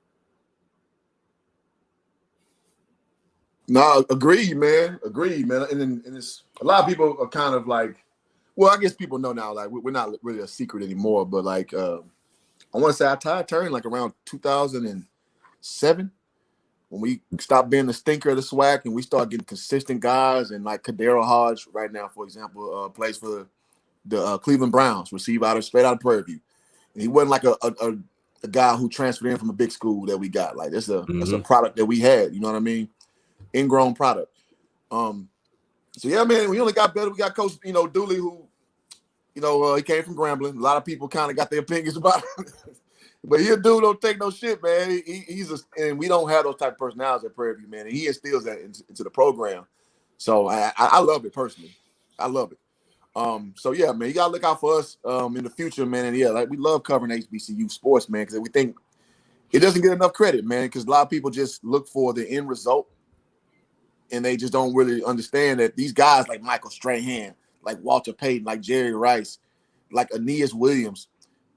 No, agreed, man. And it's a lot of people are kind of like, well, I guess people know now, like we're not really a secret anymore. But like, I want to say our tide turned like around 2007 when we stopped being the stinker of the SWAC and we started getting consistent guys. And like Kadero Hodge right now, for example, plays for the Cleveland Browns, straight out of Prairie View. And he wasn't like a guy who transferred in from a big school that we got. Like that's a product that we had. You know what I mean? Ingrown product. So yeah, man, we only got better. We got Coach, Dooley, who, he came from Grambling. A lot of people kind of got their opinions about him. But he a dude don't take no shit, man. And we don't have those type of personalities at Prairie View, man. And he instills that into the program. So I love it personally. I love it. So yeah, man, you gotta look out for us in the future, man. And yeah, like we love covering HBCU sports, man, because we think it doesn't get enough credit, man. Because a lot of people just look for the end result, and they just don't really understand that these guys like Michael Strahan, like Walter Payton, like Jerry Rice, like Aeneas Williams,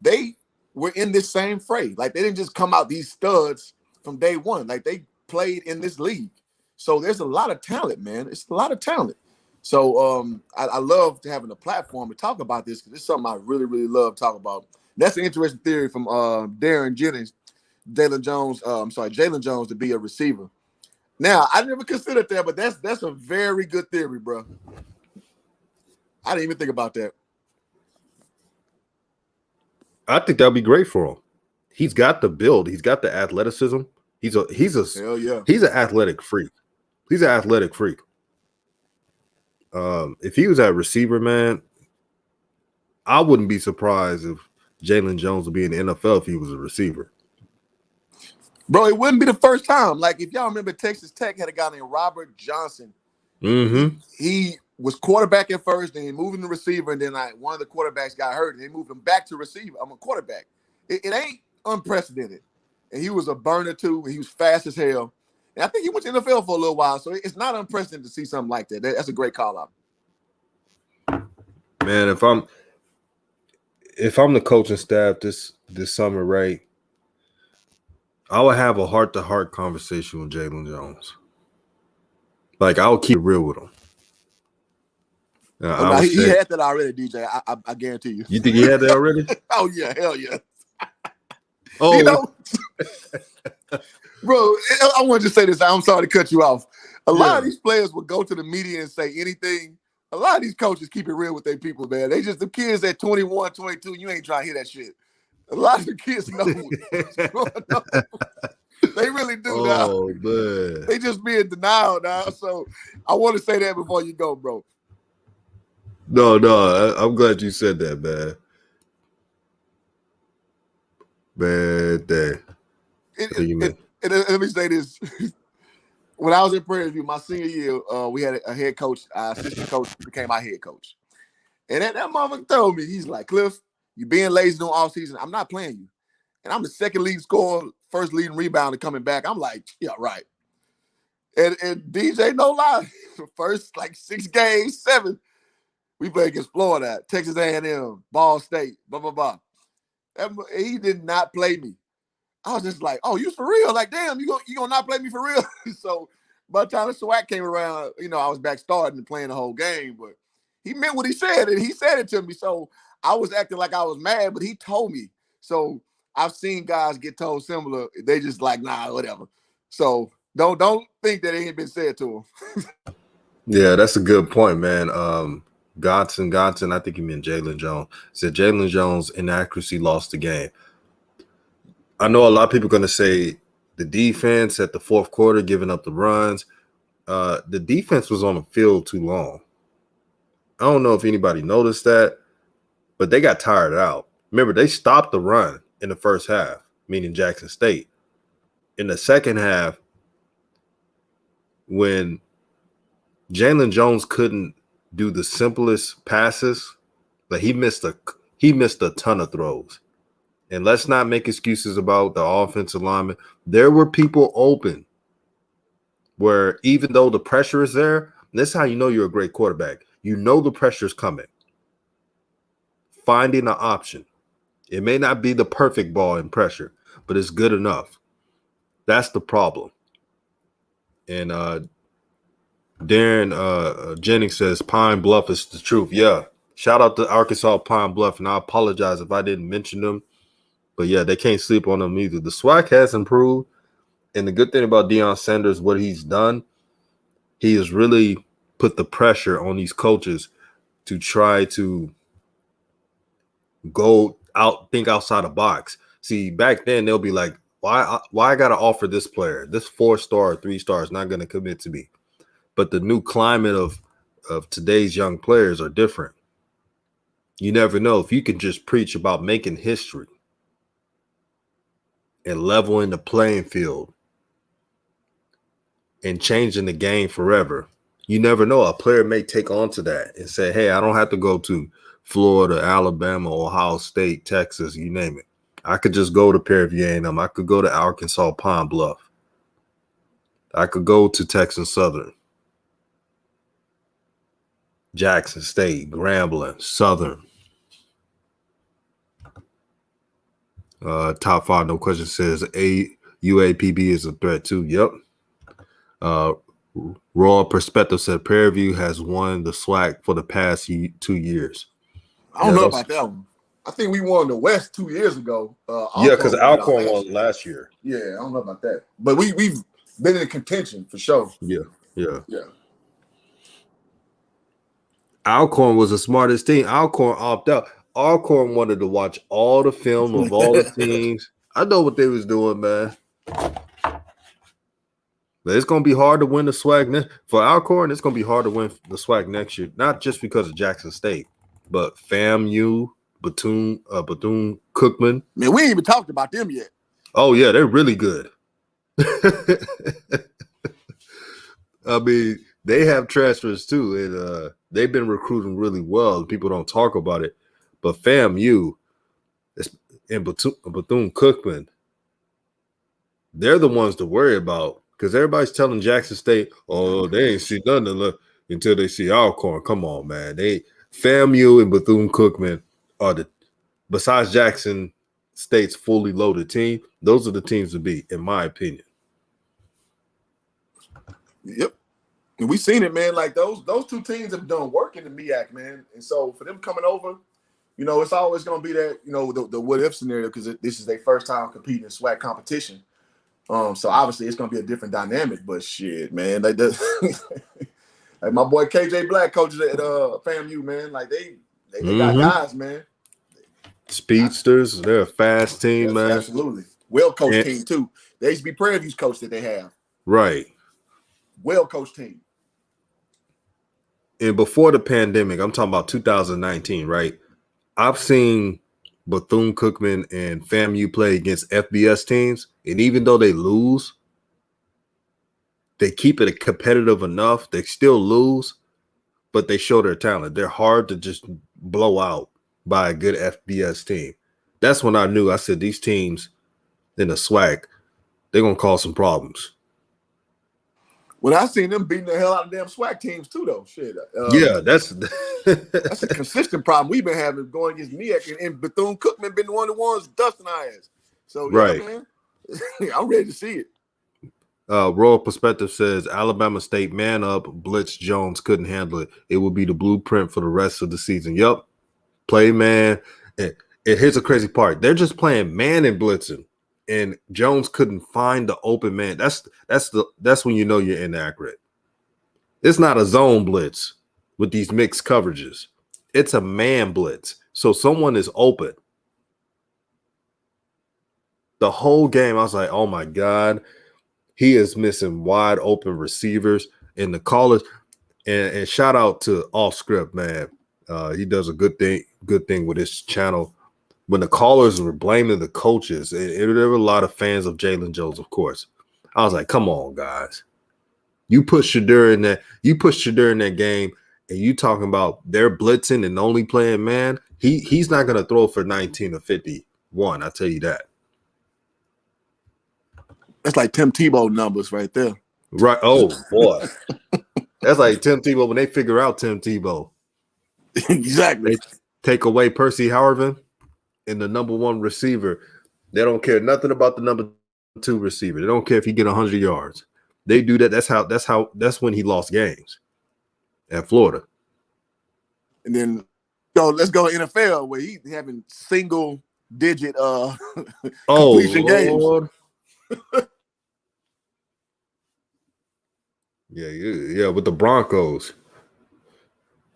they were in this same fray. Like they didn't just come out these studs from day one. Like they played in this league. So there's a lot of talent, man. It's a lot of talent. So I love having a platform to talk about this because it's something I really, really love talking about. That's an interesting theory from Darren Jennings, Jalen Jones to be a receiver. Now, I never considered that, but that's a very good theory, bro. I didn't even think about that. I think that'd be great for him. He's got the build. He's got the athleticism. He's a hell yeah. He's an athletic freak. He's an athletic freak. If he was at receiver, man, I wouldn't be surprised if Jalen Jones would be in the NFL if he was a receiver. Bro, it wouldn't be the first time. Like, if y'all remember, Texas Tech had a guy named Robert Johnson. Mm-hmm. He was quarterback at first, then he moved into receiver, and then one of the quarterbacks got hurt, and they moved him back to receiver. I'm a quarterback. It ain't unprecedented. and he was a burner too. He was fast as hell. And I think he went to the NFL for a little while, so it's not unprecedented to see something like that. That's a great call out. Man, if I'm the coaching staff this summer, right, I would have a heart-to-heart conversation with Jalen Jones. Like, I would keep it real with him. He had that already, DJ. I guarantee you. You think he had that already? Oh, yeah. Hell yeah. Oh. You know, bro, I want to say this. I'm sorry to cut you off. A lot of these players will go to the media and say anything. A lot of these coaches keep it real with their people, man. The kids at 21, 22, you ain't trying to hear that shit. A lot of the kids know what's going on. They really do now. Oh, man. They just be in denial now. So I want to say that before you go, bro. No, I'm glad you said that, man. Man, dang. Let me say this. When I was in Prairie View, my senior year, we had a head coach. Our assistant coach became our head coach. And that motherfucker told me, he's like, Cliff, you being lazy during off season, I'm not playing you. And I'm the second leading scorer, first leading rebounder coming back. I'm like, yeah, right. And DJ, no lie, first like 6 games, 7, we played against Florida, Texas A&M, Ball State, blah, blah, blah. He did not play me. I was just like, oh, you for real? Like, damn, you gonna not play me for real? So by the time the SWAC came around, I was back starting and playing the whole game. But he meant what he said, and he said it to me. So I was acting like I was mad, but he told me. So I've seen guys get told similar. They just like, nah, whatever. So don't think that it ain't been said to him. Yeah, that's a good point, man. Godson, I think he meant Jalen Jones. Said Jalen Jones' inaccuracy lost the game. I know a lot of people are going to say the defense at the fourth quarter giving up the runs. The defense was on the field too long. I don't know if anybody noticed that, but they got tired out. Remember, they stopped the run in the first half, meaning Jackson State. In the second half, when Jalen Jones couldn't do the simplest passes, but he missed a ton of throws. And let's not make excuses about the offensive lineman. There were people open where even though the pressure is there, this is how you know you're a great quarterback. You know the pressure is coming. Finding an option. It may not be the perfect ball in pressure, but it's good enough. That's the problem. And Darren Jennings says Pine Bluff is the truth. Yeah. Shout out to Arkansas Pine Bluff, and I apologize if I didn't mention them. But yeah, they can't sleep on them either. The SWAC has improved. And the good thing about Deion Sanders, what he's done, he has really put the pressure on these coaches to try to go out, think outside the box. See, back then they'll be like, why I got to offer this player? This 4-star or 3-star is not going to commit to me. But the new climate of today's young players are different. You never know. If you can just preach about making history and leveling the playing field and changing the game forever, you never know. A player may take on to that and say, hey, I don't have to go to Florida, Alabama, Ohio State, Texas, you name it. I could just go to Prairie View A&M. I could go to Arkansas Pine Bluff. I could go to Texas Southern, Jackson State, Grambling, Southern. Top 5, no question, says UAPB is a threat too. Yep. Raw Perspective said Prairie View has won the SWAC for the past 2 years. I don't know about that one. I think we won the West 2 years ago. Yeah, because Alcorn won last year. Yeah, I don't know about that. But we've been in contention for sure. Yeah. Alcorn was the smartest team. Alcorn opted out. Alcorn wanted to watch all the film of all the teams. I know what they was doing, man. But it's going to be hard to win the SWAC. For Alcorn, it's going to be hard to win the SWAC next year. Not just because of Jackson State, but FAMU, Bethune-Cookman. Man, we ain't even talked about them yet. Oh, yeah, they're really good. I mean, they have transfers too, and they've been recruiting really well. People don't talk about it. But FAMU and Bethune-Cookman, they're the ones to worry about because everybody's telling Jackson State, oh, they ain't see nothing until they see Alcorn. Come on, man. FAMU and Bethune-Cookman are besides Jackson State's fully loaded team, those are the teams to beat, in my opinion. Yep. And we seen it, man. Like those two teams have done work in the MEAC, man. And so for them coming over, it's always going to be that, the what if scenario because this is their first time competing in SWAC competition. So obviously it's going to be a different dynamic. But shit, man, like my boy KJ Black coaches at FAMU, man. Like they got guys, man. Speedsters, they're a fast team, man. Absolutely, well coached team too. They used to be Prairie View's coach that they have. Right. Well coached team. And before the pandemic, I'm talking about 2019, right? I've seen Bethune-Cookman and FAMU play against FBS teams, and even though they lose, they keep it competitive enough. They still lose, but they show their talent. They're hard to just blow out by a good FBS team. That's when I knew. I said these teams in the SWAC, they're going to cause some problems. Well, I seen them beating the hell out of damn SWAC teams too, though. Shit. Yeah, that's a consistent problem we've been having going against MEAC, and Bethune-Cookman been one of the ones dusting our ass. So, right, man, I'm ready to see it. Royal Perspective says Alabama State man up, blitz Jones couldn't handle it. It will be the blueprint for the rest of the season. Yep, play man. And here's the crazy part: they're just playing man and blitzing. And Jones couldn't find the open man. That's when you know you're inaccurate. It's not a zone blitz with these mixed coverages. It's a man blitz. So someone is open. The whole game, I was like, oh my God, he is missing wide open receivers in the callers. And shout out to Off Script, man. He does a good thing with his channel. When the callers were blaming the coaches, there were a lot of fans of Jalen Jones, of course. I was like, come on, guys. You put Shedeur in that. You put Shedeur in that game, and you talking about they're blitzing and only playing man. He's not going to throw for 19 or 51. I tell you that. That's like Tim Tebow numbers right there. Right. Oh, boy. That's like Tim Tebow when they figure out Tim Tebow. Exactly. They take away Percy Harvin and the number one receiver. They don't care nothing about the number two receiver. They don't care if he get 100 yards. They do that. That's when he lost games at Florida. And then let's go NFL where he's having single digit completion games. Yeah, with the Broncos.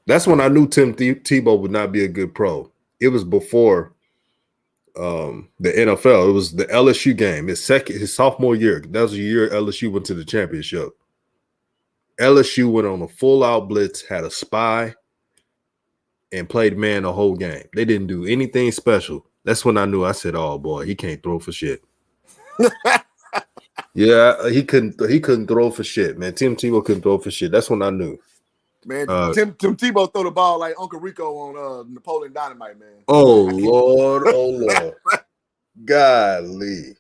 That's when I knew Tim Tebow would not be a good pro. It was before the NFL. It was the LSU game, his sophomore year. That was the year LSU went to the championship. LSU went on a full-out blitz, had a spy, and played man the whole game. They didn't do anything special. That's when I knew. I said, "Oh boy, he can't throw for shit." Yeah, he couldn't throw for shit, man. Tim Tebow couldn't throw for shit. That's when I knew. Man, Tim Tebow throw the ball like Uncle Rico on Napoleon Dynamite, man. Oh Lord. Golly.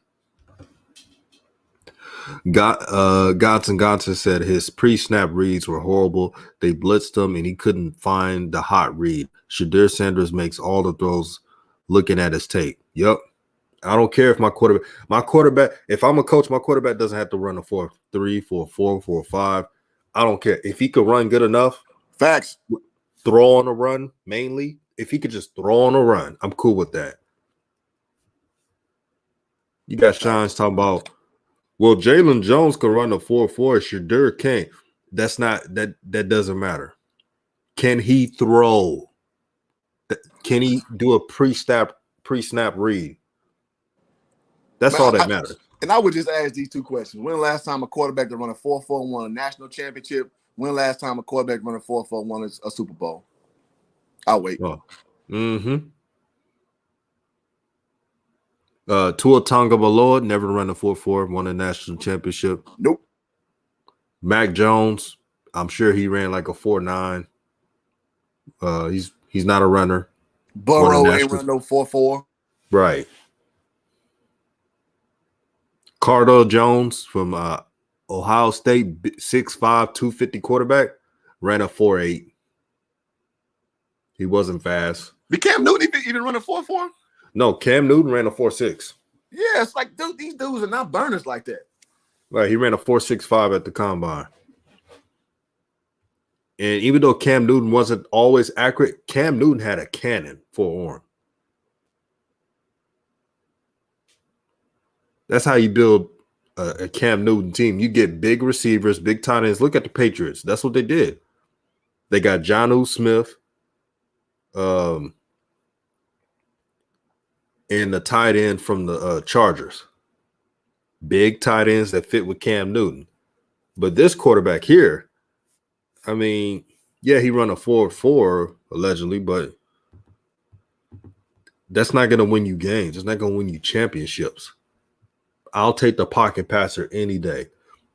Gonson said his pre-snap reads were horrible. They blitzed him and he couldn't find the hot read. Shedeur Sanders makes all the throws looking at his tape. Yep. I don't care if my quarterback, if I'm a coach, my quarterback doesn't have to run a 4-3, 4-4, 4-5. I don't care. If he could run good enough, facts, throw on a run mainly. If he could just throw on a run, I'm cool with that. You got Sean's talking about, well, Jalen Jones can run a 4-4. Shedeur can't. That's not that doesn't matter. Can he throw? Can he do a pre-snap read? That's all that matters. And I would just ask these two questions. When the last time a quarterback that run a 4-4 won a national championship? When the last time a quarterback run a 4-4 won a Super Bowl? I'll wait. Oh. Mm-hmm. Tua Tagovailoa never run a 4-4, won a national championship. Nope. Mac Jones, I'm sure he ran like a 4-9. He's not a runner. Burrow ain't run no 4-4. Right. Cardell Jones from Ohio State, 6'5", 250 quarterback, ran a 4.8. He wasn't fast. Did Cam Newton even run a 4.4? No, Cam Newton ran a 4.6. Yeah, it's like these dudes are not burners like that. Right, he ran a 4.65 at the combine. And even though Cam Newton wasn't always accurate, Cam Newton had a cannon for arm. That's how you build a Cam Newton team. You get big receivers, big tight ends. Look at the Patriots. That's what they did. They got Jonnu Smith, and the tight end from the Chargers. Big tight ends that fit with Cam Newton. But this quarterback here, I mean, yeah, he run a 4.4 allegedly, but that's not going to win you games. It's not going to win you championships. I'll take the pocket passer any day.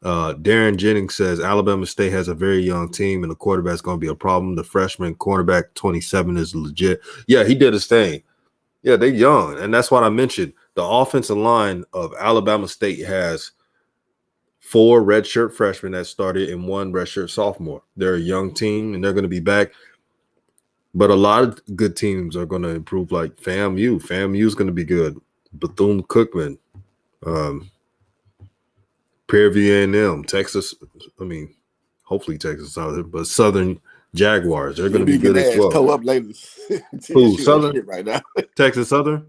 Darren Jennings says Alabama State has a very young team and the quarterback's going to be a problem. The freshman cornerback 27 is legit. Yeah, he did his thing. Yeah, they're young. And that's what I mentioned. The offensive line of Alabama State has 4 redshirt freshmen that started and 1 redshirt sophomore. They're a young team and they're going to be back. But a lot of good teams are going to improve, like FAMU. FAMU is going to be good. Bethune-Cookman. Prairie View A&M, Texas. I mean, hopefully Texas Southern, but Southern Jaguars. They're going to be good as well. Toe up lately. Who, Southern? Right now. Texas Southern?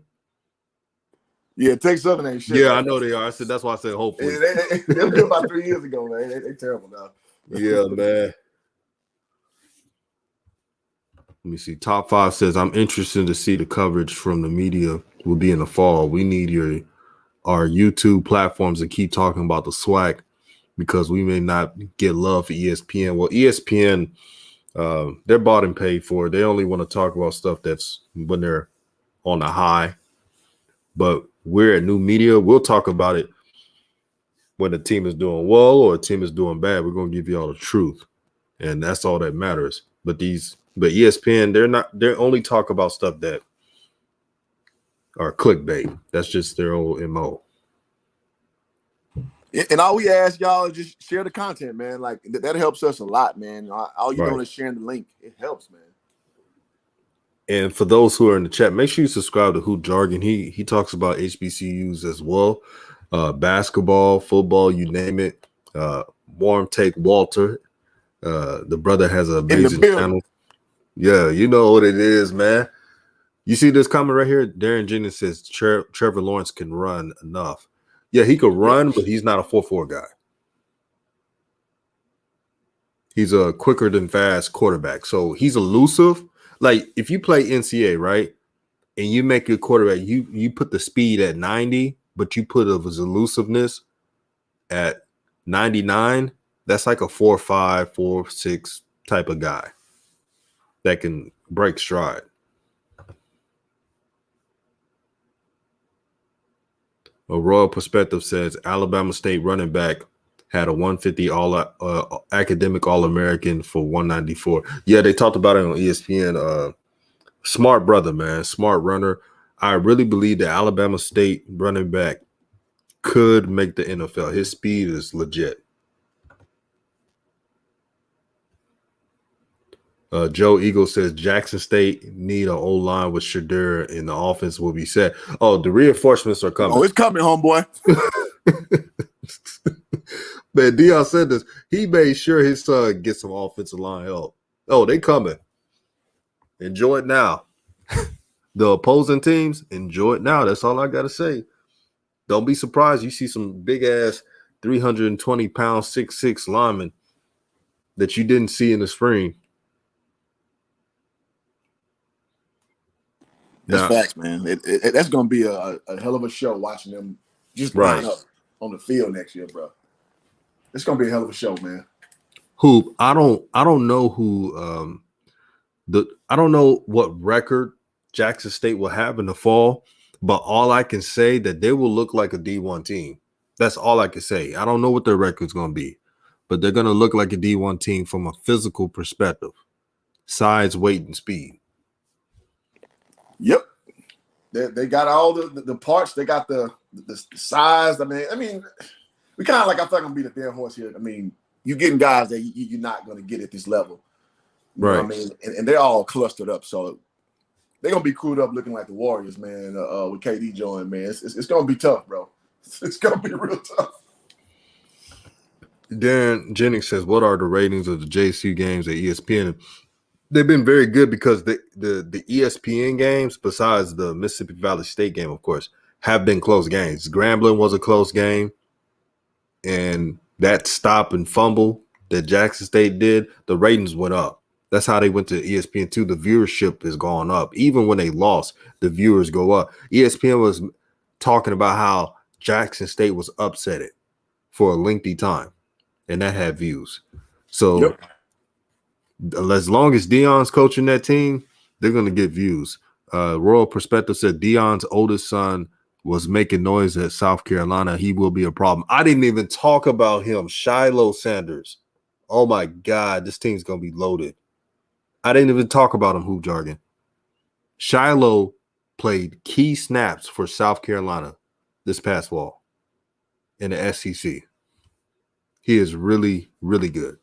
Yeah, Texas Southern ain't shit. Yeah, right I know now. they are. I said that's why I said hopefully. Yeah, they were good about 3 years ago, man. They terrible now. Yeah, man. Let me see. Top 5 says, I'm interested to see the coverage from the media will be in the fall. We need our YouTube platforms to keep talking about the SWAC because we may not get love for ESPN. Well, ESPN, they're bought and paid for. They only want to talk about stuff that's when they're on a high. But we're at New Media. We'll talk about it when the team is doing well or a team is doing bad. We're going to give you all the truth. And that's all that matters. But ESPN, they only talk about stuff that are clickbait. That's just their old MO. And all we ask y'all is just share the content, man. Like that helps us a lot, man. All you're doing is sharing the link. It helps, man. And for those who are in the chat, make sure you subscribe to Hoop Jargon. He talks about HBCUs as well. Basketball, football, you name it. Warm Take Walter. The brother has an amazing channel. Yeah, you know what it is, man. You see this comment right here? Darren Jennings says Trevor Lawrence can run enough. Yeah, he could run, but he's not a 4.4 guy. He's a quicker than fast quarterback. So he's elusive. Like if you play NCAA, right, and you make your quarterback, you put the speed at 90, but you put his elusiveness at 99, that's like a 4.5, 4.6 type of guy that can break stride. A Royal Perspective says Alabama State running back had a 150 academic All-American for 194. Yeah, they talked about it on ESPN. Smart brother, man. Smart runner. I really believe that Alabama State running back could make the NFL. His speed is legit. Joe Eagle says Jackson State need an O-line with Shedeur and the offense will be set. Oh, the reinforcements are coming. Oh, it's coming, homeboy. Man, Deion Sanders, he made sure his son gets some offensive line help. Oh, they coming. Enjoy it now. The opposing teams, enjoy it now. That's all I got to say. Don't be surprised you see some big-ass 320-pound 6'6" linemen that you didn't see in the spring. That's facts, man. That's going to be a hell of a show watching them just line up on the field next year, bro. It's going to be a hell of a show, man. Hoop, I don't know who I don't know what record Jackson State will have in the fall, but all I can say that they will look like a D1 team. That's all I can say. I don't know what their record's going to be, but they're going to look like a D1 team from a physical perspective. Size, weight, and speed. Yep. they got all the parts. They got the size. I mean, we kind of like, I thought I'm gonna be the damn horse here. I mean, you're getting guys that you're not gonna get at this level. You know what I mean? And they're all clustered up, so they're gonna be crewed up looking like the Warriors, man. With KD joining, man, it's gonna be tough, bro. It's gonna be real tough. Darren Jennings says, "What are the ratings of the JC games at ESPN?" They've been very good because the ESPN games, besides the Mississippi Valley State game, of course, have been close games. Grambling was a close game, and that stop and fumble that Jackson State did, the ratings went up. That's how they went to ESPN2. The viewership has gone up. Even when they lost, the viewers go up. ESPN was talking about how Jackson State was upset for a lengthy time, and that had views. So as long as Deion's coaching that team, they're going to get views. Royal Perspective said Deion's oldest son was making noise at South Carolina. He will be a problem. I didn't even talk about him. Shiloh Sanders. Oh, my God. This team's going to be loaded. I didn't even talk about him, Hoop Jargon. Shiloh played key snaps for South Carolina this past fall in the SEC. He is really, really good.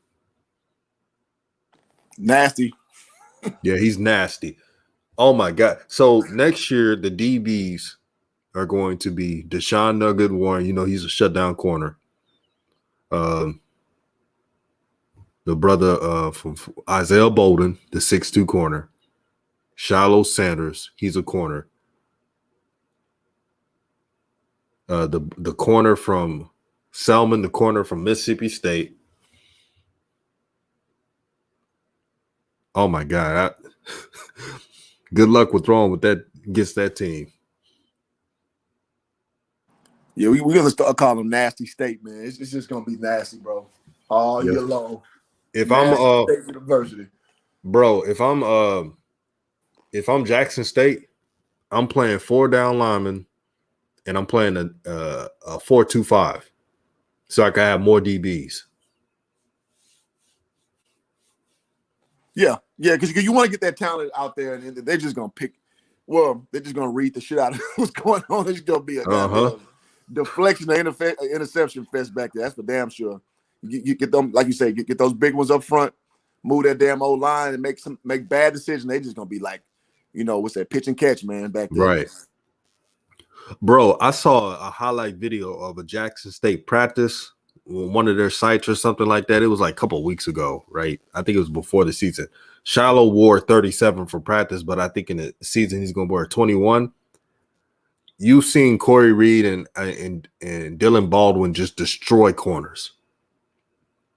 Nasty. Yeah, he's nasty. Oh, my God. So next year, the DBs are going to be Deshaun Nugget Warren. You know, he's a shutdown corner. The brother from Isaiah Bolden, the 6'2 corner. Shiloh Sanders, he's a corner. The corner from Selman, the corner from Mississippi State. Oh my God! Good luck with throwing with that against that team. Yeah, we're gonna start calling them Nasty State, man. It's just gonna be nasty, bro. All year long. If nasty I'm State University, bro, if I'm Jackson State, I'm playing 4 down linemen, and I'm playing a 4-2-5, so I can have more DBs. Yeah, because you want to get that talent out there, and they're just gonna pick. Well, they're just gonna read the shit out of what's going on. It's gonna be a goddamn deflection or interception fest back there. That's for damn sure. You get them, like you say, get those big ones up front, move that damn old line, and make bad decisions. They just gonna be like, what's that, pitch and catch, man, back there. Right. Bro, I saw a highlight video of a Jackson State practice on one of their sites or something like that. It was like a couple of weeks ago, right? I think it was before the season. Shiloh wore 37 for practice, but I think in the season he's going to wear 21. You've seen Corey Reed and Dylan Baldwin just destroy corners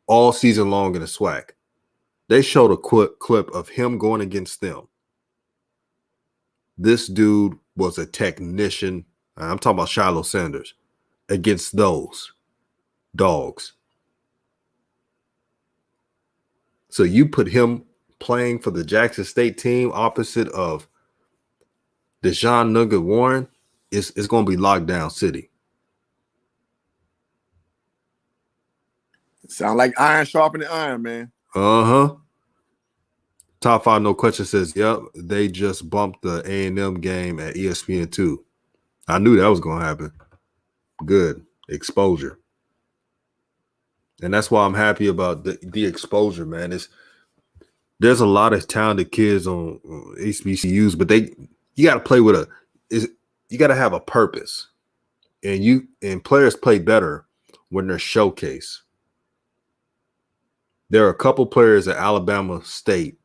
all season long in the SWAC. They showed a quick clip of him going against them. This dude was a technician. I'm talking about Shiloh Sanders against those dogs. So you put him playing for the Jackson State team opposite of Deshaun Nugget Warren, it's going to be lockdown city. Sound like iron sharpening iron, man. Uh-huh. Top 5 No Question says, yep, they just bumped the A&M game at ESPN2. I knew that was going to happen. Good. Exposure. And that's why I'm happy about the exposure, man. There's a lot of talented kids on HBCUs, but you got to play with you got to have a purpose. And players play better when they're showcased. There are a couple players at Alabama State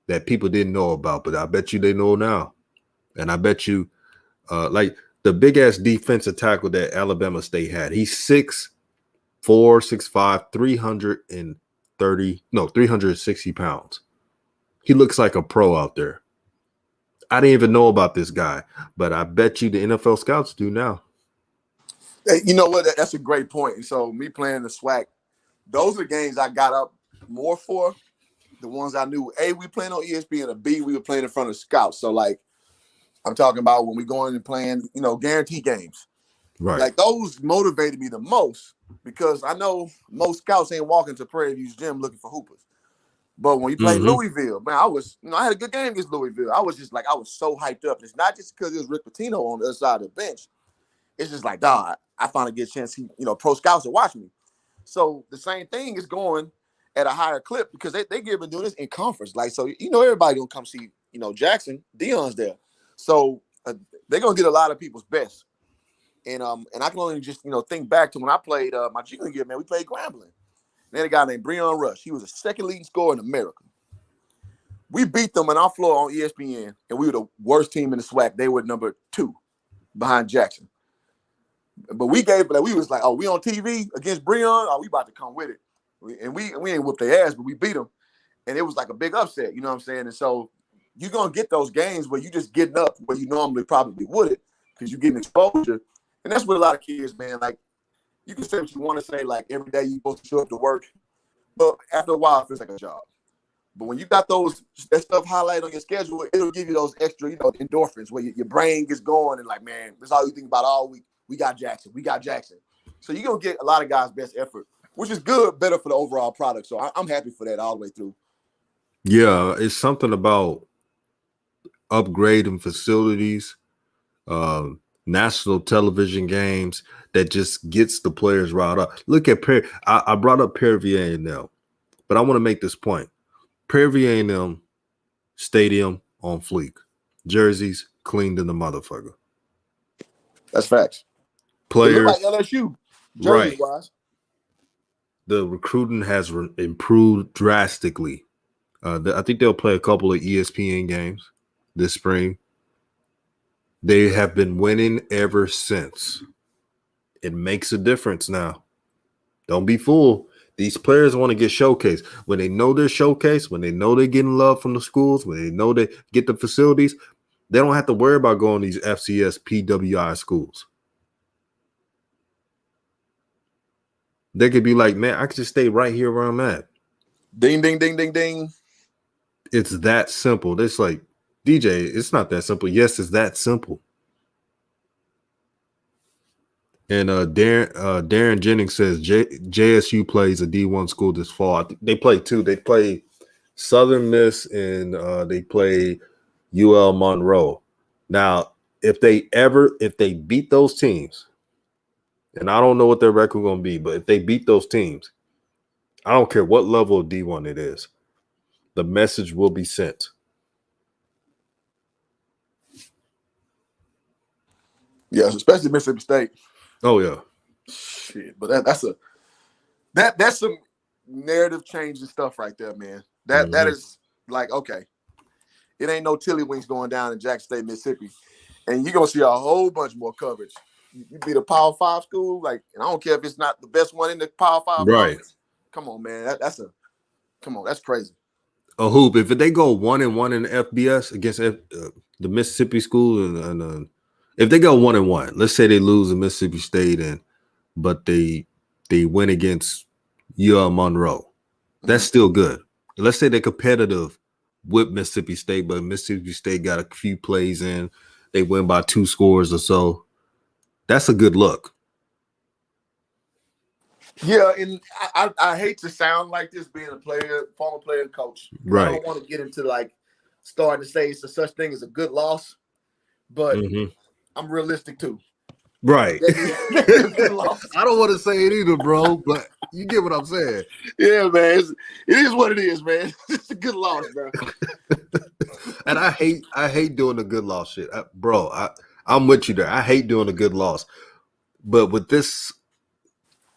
that people didn't know about, but I bet you they know now. And I bet you, like the big ass defensive tackle that Alabama State had, he's 6'4", 6'5", 360 pounds. He looks like a pro out there. I didn't even know about this guy, but I bet you the NFL scouts do now. Hey, you know what? That's a great point. And so me playing the SWAC, those are the games I got up more for. The ones I knew, A, we playing on ESPN, and B, we were playing in front of scouts. So, like, I'm talking about when we going and playing, guaranteed games. Right. Like, those motivated me the most because I know most scouts ain't walking to Prairie View's gym looking for hoopers. But when you play Mhm. Louisville, man, I had a good game against Louisville. I was so hyped up. It's not just because it was Rick Pitino on the other side of the bench. It's just like, dog, I finally get a chance. Pro scouts are watching me. So the same thing is going at a higher clip because they been doing this in conference. Like, so everybody gonna come see Jackson. Deion's there, so they're gonna get a lot of people's best. And I can only just think back to when I played my junior year, man. We played Grambling. They had a guy named Breon Rush. He was the second leading scorer in America. We beat them on our floor on ESPN, and we were the worst team in the SWAC. They were number 2 behind Jackson. But we was like, oh, we on TV against Breon? Oh, we about to come with it. And we ain't whooped their ass, but we beat them. And it was like a big upset, you know what I'm saying? And so you're going to get those games where you just getting up where you normally probably wouldn't because you're getting exposure. And that's what a lot of kids, man, like, you can say what you want to say, like, every day you're supposed to show up to work. But after a while, it feels like a job. But when you got that stuff highlighted on your schedule, it'll give you those extra, endorphins where your brain gets going and like, man, that's all you think about all week. We got Jackson. So you're going to get a lot of guys' best effort, which is good, better for the overall product. So I'm happy for that all the way through. Yeah, it's something about upgrading facilities, national television games that just gets the players riled up. Look at I brought up Prairie A&M, but I want to make this point. Prairie A&M stadium on fleek. Jerseys cleaned in the motherfucker. That's facts. Players, it look like LSU, jersey wise. The recruiting has improved drastically. I think they'll play a couple of ESPN games this spring. They have been winning ever since. It makes a difference now. Don't be fooled. These players want to get showcased. When they know they're showcased, when they know they're getting love from the schools, when they know they get the facilities, they don't have to worry about going to these FCS, PWI schools. They could be like, man, I could just stay right here where I'm at. Ding, ding, ding, ding, ding. It's that simple. It's like, DJ, it's not that simple. Yes, it's that simple. And Darren Jennings says JSU plays a D1 school this fall. I think they play 2. They play Southern Miss and they play UL Monroe. Now, if they beat those teams, and I don't know what their record going to be, but if they beat those teams, I don't care what level of D1 it is, the message will be sent. Yes, especially Mississippi State. Oh yeah, shit. But that's some narrative changing stuff right there, man. That is like, okay, it ain't no Tilly Winks going down in Jackson State, Mississippi, and you're gonna see a whole bunch more coverage. You beat a Power 5 school, like, and I don't care if it's not the best one in the Power 5. right? Come on, man. That's crazy. A hoop. If they go 1-1 in the FBS against the Mississippi school, and if they go 1-1, let's say they lose to Mississippi State, but they win against UL Monroe, that's still good. Let's say they're competitive with Mississippi State, but Mississippi State got a few plays in, they win by 2 scores or so. That's a good look. Yeah, and I hate to sound like this being a former player and coach. Right. I don't want to get into like starting to say it's a such thing as a good loss, but I'm realistic too. Right. Good loss. I don't want to say it either, bro, but you get what I'm saying. Yeah, man. It is what it is, man. It's a good loss, bro. And I hate doing the good loss shit. Bro, I'm with you there. I hate doing the good loss. But with this,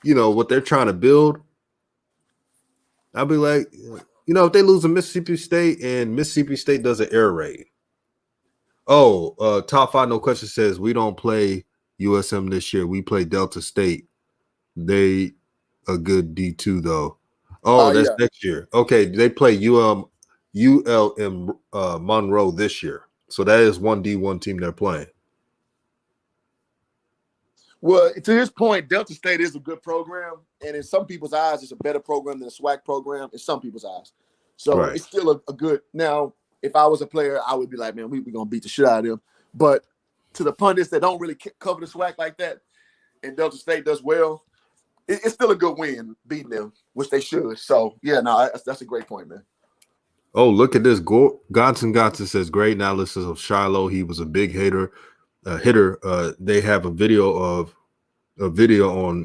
what they're trying to build, I'll be like, if they lose to Mississippi State and Mississippi State does an air raid. Oh, Top 5 No Question says we don't play USM this year. We play Delta State. They a good D2 though. Oh, that's next year. Okay, they play ULM Monroe this year. So that is one D1 team they're playing. Well, to his point, Delta State is a good program, and in some people's eyes, it's a better program than a SWAC program. In some people's eyes, so It's still a good. Now, if I was a player, I would be like, man, we're gonna beat the shit out of them. But to the pundits that don't really cover the SWAC like that, and Delta State does well, it's still a good win beating them, which they should. So yeah, no, that's a great point, man. Oh, look at this. Gonson says great analysis of Shiloh. He was a big hitter. They have a video on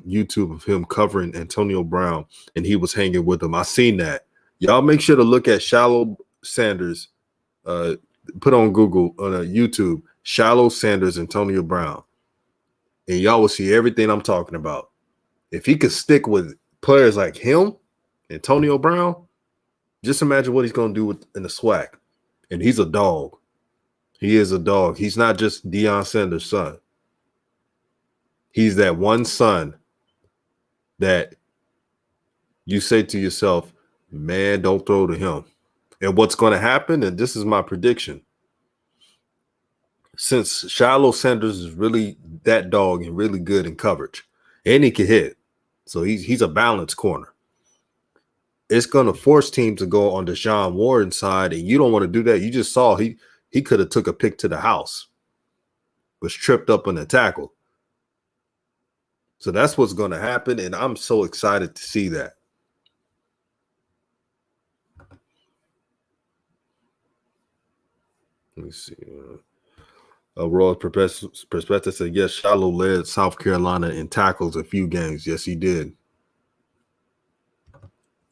YouTube of him covering Antonio Brown, and he was hanging with him. I seen that. Y'all make sure to look at Shiloh Sanders. Put on Google on YouTube, Shiloh Sanders, Antonio Brown, and y'all will see everything I'm talking about. If he could stick with players like him, Antonio Brown, just imagine what he's going to do in the SWAC. And he's a dog. He is a dog. He's not just Deion Sanders' son. He's that one son that you say to yourself, man, don't throw to him. And what's going to happen, and this is my prediction, since Shiloh Sanders is really that dog and really good in coverage, and he can hit, so he's a balanced corner. It's going to force teams to go on Deshaun Warren's side, and you don't want to do that. You just saw he could have took a pick to the house, was tripped up on the tackle. So that's what's going to happen, and I'm so excited to see that. Let me see. Royal Perspective said, yes, Shiloh led South Carolina in tackles a few games. Yes, he did.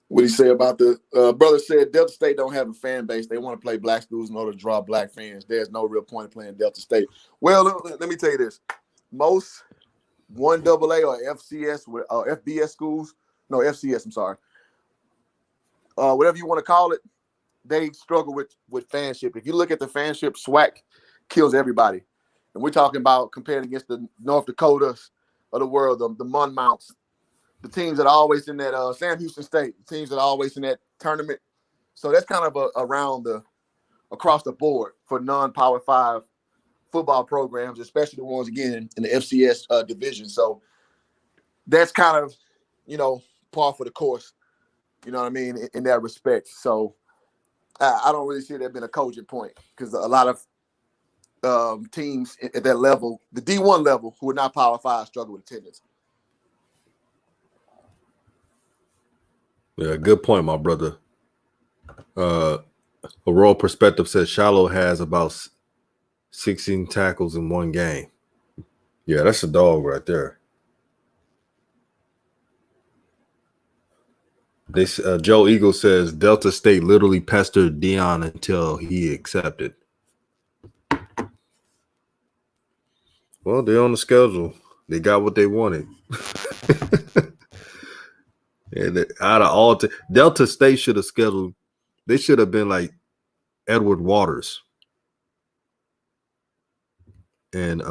What he say about the brother said Delta State don't have a fan base. They want to play black schools in order to draw black fans. There's no real point in playing Delta State. Well, let me tell you this. Most 1AA or FCS FBS schools, no, FCS, I'm sorry. Whatever you want to call it, they struggle with fanship. If you look at the fanship, SWAC kills everybody. And we're talking about compared against the North Dakotas of the world, the Monmounts, the teams that are always in that Sam Houston State, the teams that are always in that tournament. So that's kind of across the board for non-Power 5 football programs, especially the ones, again, in the FCS division. So that's kind of, par for the course, you know what I mean, in that respect. So I don't really see there being a cogent point because a lot of teams at that level, the D1 level, who are not Power 5, struggle with attendance. Yeah, good point, my brother. A Royal Perspective says Shiloh has about 16 tackles in one game. Yeah, that's a dog right there. Joe Eagle says Delta State literally pestered Deion until he accepted. Well, they're on the schedule. They got what they wanted. And out of all, Delta State should have scheduled. They should have been like Edward Waters. And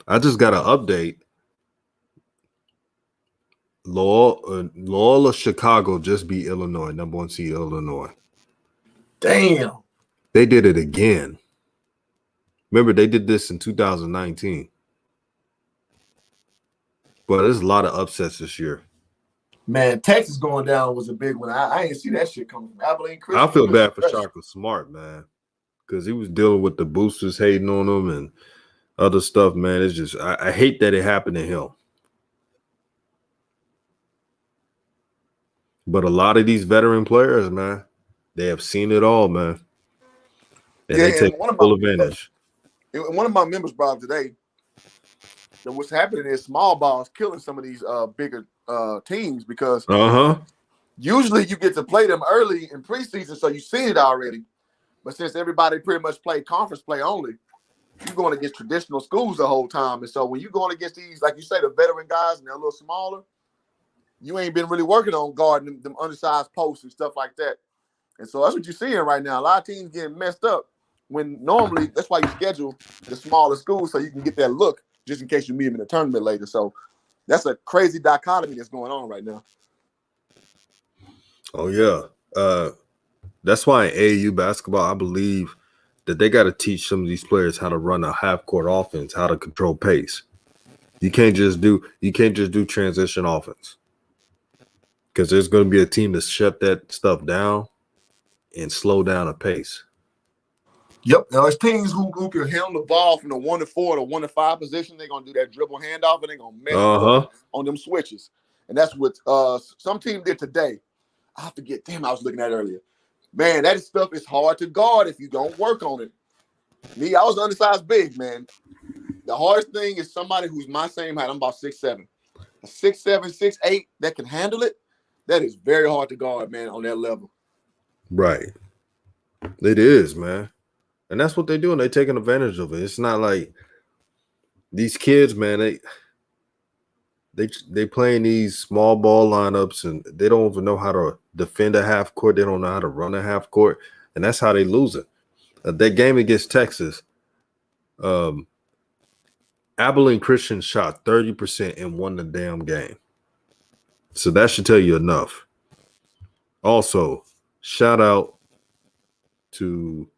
I just got an update. Loyola Chicago just beat Illinois, number 1 seed Illinois. Damn. They did it again. Remember, they did this in 2019. But there's a lot of upsets this year. Man, Texas going down was a big one. I ain't see that shit coming from Abilene Christian. I feel bad for Shaka Smart, man, because he was dealing with the boosters hating on him and other stuff, man. It's just, I hate that it happened to him. But a lot of these veteran players, man, they have seen it all, man. And they take full advantage. One of my members brought up today that what's happening is small balls killing some of these bigger teams because usually you get to play them early in preseason, so you've seen it already. But since everybody pretty much play conference play only, you're going against traditional schools the whole time. And so when you're going against these, like you say, the veteran guys and they're a little smaller, you ain't been really working on guarding them undersized posts and stuff like that. And so that's what you're seeing right now. A lot of teams getting messed up when normally that's why you schedule the smaller schools so you can get that look just in case you meet them in the tournament later. So that's a crazy dichotomy that's going on right now. Oh, yeah. That's why in AAU basketball, I believe that they got to teach some of these players how to run a half-court offense, how to control pace. You can't just do transition offense. Because there's going to be a team to shut that stuff down and slow down a pace. Yep. Now, it's teams who can handle the ball from the 1 to 4 to 1 to 5 position. They're going to do that dribble handoff, and they're going to mess up on them switches. And that's what some team did today. I forget. Damn, I was looking at it earlier. Man, that stuff is hard to guard if you don't work on it. Me, I was undersized big, man. The hardest thing is somebody who's my same height. I'm about 6'7". A 6'7", 6'8" that can handle it. That is very hard to guard, man, on that level. Right. It is, man. And that's what they're doing. They're taking advantage of it. It's not like these kids, man, they playing these small ball lineups and they don't even know how to defend a half court. They don't know how to run a half court. And that's how they lose it. That game against Texas, Abilene Christian shot 30% and won the damn game. So that should tell you enough. Also, shout out to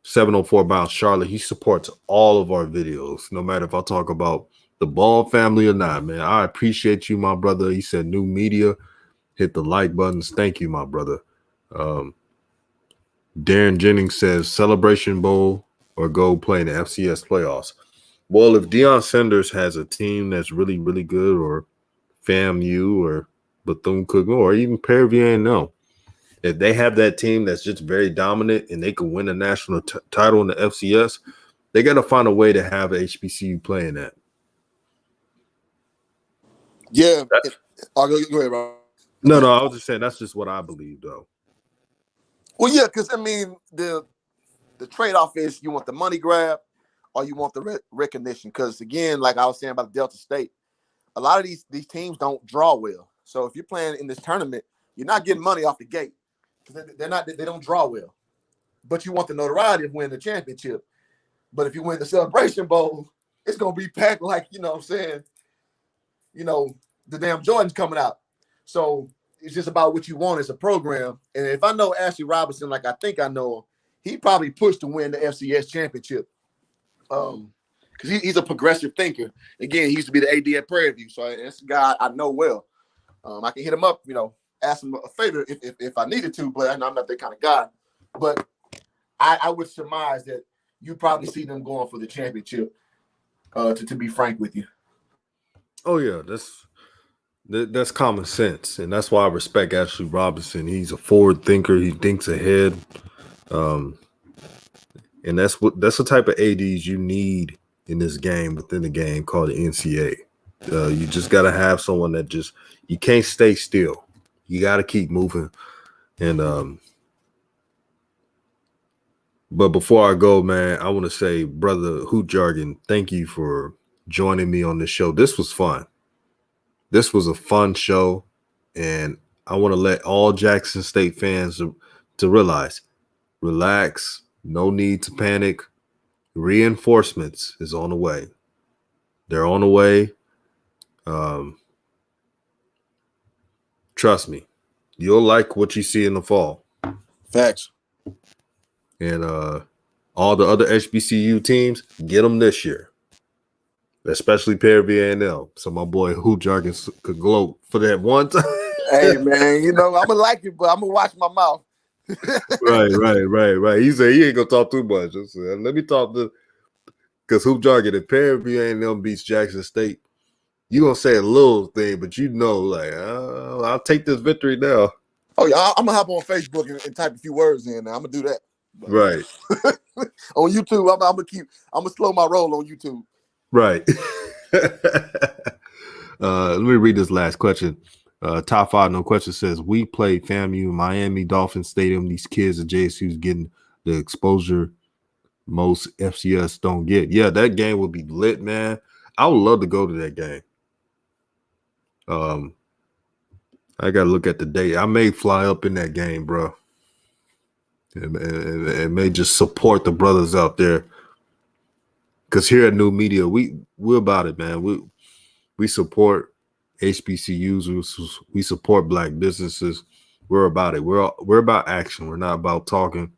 704 Bounce Charlotte. He supports all of our videos, no matter if I talk about the Ball family or not, man. I appreciate you, my brother. He said new media. Hit the like buttons. Thank you, my brother. Darren Jennings says Celebration Bowl or go play in the FCS playoffs. Well, if Deion Sanders has a team that's really, really good, or FAMU or Bethune-Cookman or even Prairie View A&M, if they have that team that's just very dominant and they can win a national title in the FCS, they got to find a way to have HBCU playing that. Yeah. Go ahead, Rob. No, I was just saying that's just what I believe, though. Well, yeah, because, I mean, the trade-off is you want the money grab or you want the recognition. Because, again, like I was saying about Delta State, a lot of these teams don't draw well. So if you're playing in this tournament, you're not getting money off the gate because they don't draw well. But you want the notoriety of winning the championship. But if you win the Celebration Bowl, it's going to be packed like, you know what I'm saying, you know, the damn Jordan's coming out. So it's just about what you want as a program. And if I know Ashley Robinson like I think I know him, he probably pushed to win the FCS championship. Because he's a progressive thinker. Again, he used to be the AD at Prairie View, so that's a guy I know well. I can hit him up, you know, ask him a favor if I needed to, but I'm not that kind of guy. But I would surmise that you probably see them going for the championship, to be frank with you. Oh, yeah, that's common sense, and that's why I respect Ashley Robinson. He's a forward thinker. He thinks ahead, and that's the type of ADs you need in this game, within the game called the NCAA. You just got to have someone that you can't stay still. You got to keep moving. And but before I go, man, I want to say, brother Hoot Jargon, thank you for joining me on this show. This was fun. This was a fun show, and I want to let all Jackson State fans to realize, relax, no need to panic. Reinforcements is on the way. They're on the way. Trust me, you'll like what you see in the fall. Facts. And all the other HBCU teams, get them this year, especially Prairie View A&M. So my boy Hoot Jargon could gloat for that one time. Hey, man, you know, I'm going to like it, but I'm going to watch my mouth. Right. He said he ain't going to talk too much. I said, let me talk to – because Hoop Jargon, if Prairie View A&M beats Jackson State, you going to say a little thing, but you know, like, I'll take this victory now. Oh, yeah, I'm going to hop on Facebook and type a few words in now. I'm going to do that. Right. On YouTube, I'm gonna slow my roll on YouTube. Right. Let me read this last question. Top 5 no question says, we played FAMU Miami Dolphins Stadium. These kids at JSU's getting the exposure most FCS don't get. Yeah, that game would be lit, man. I would love to go to that game. I gotta look at the date. I may fly up in that game, bro. And may just support the brothers out there, because here at New Media, we're about it, man. We support HBCUs. We support Black businesses. We're about it. We're about action. We're not about talking.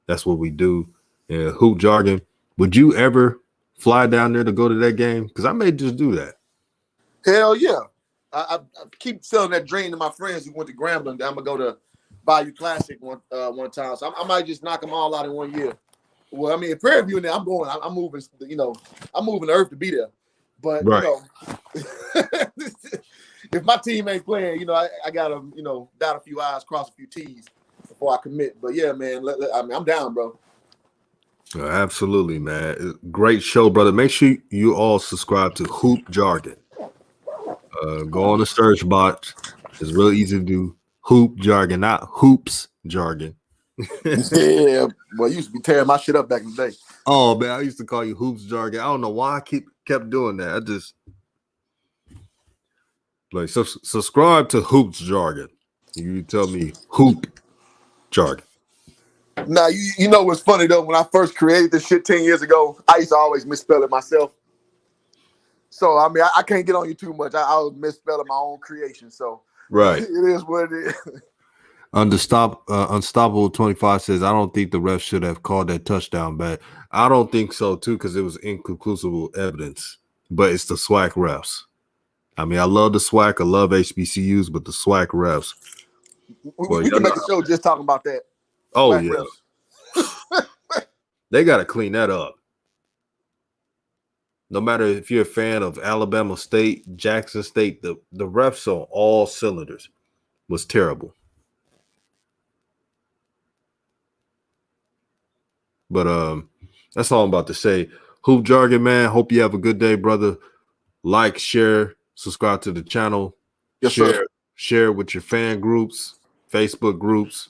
That's what we do. And Hoop Jargon, would you ever fly down there to go to that game? Because I may just do that. Hell yeah! I keep selling that dream to my friends who went to Grambling. I'm gonna go to Bayou Classic one time, so I might just knock them all out in 1 year. Well, I mean, in Prairie View, now I'm going. I'm moving. You know, I'm moving the earth to be there. But right. if my team ain't playing, I gotta, dot a few I's, cross a few T's before I commit. But yeah, man, I'm down, bro. Absolutely, man. Great show, brother. Make sure you all subscribe to Hoop Jargon. Go on the search box. It's real easy to do. Hoop Jargon, not Hoops Jargon. Yeah, well, you used to be tearing my shit up back in the day. Oh man, I used to call you Hoops Jargon. I don't know why I kept doing that. I just like subscribe to Hoops Jargon. You tell me Hoop Jargon. Now, you know what's funny though? When I first created this shit 10 years ago, I used to always misspell it myself. So I mean, I can't get on you too much. I was misspelling my own creation. So Right. it is what it is. Unstoppable 25 says, I don't think the refs should have called that touchdown back. I don't think so, too, because it was inconclusive evidence. But it's the SWAC refs. I mean, I love the SWAC. I love HBCUs, but the SWAC refs. We can make a show just talking about that. Oh, SWAC yeah. refs. They got to clean that up. No matter if you're a fan of Alabama State, Jackson State, the refs on all cylinders was terrible. But that's all I'm about to say. Hoop Jargon, man. Hope you have a good day, brother. Like, share, subscribe to the channel. Yes, sir. Share with your fan groups, Facebook groups.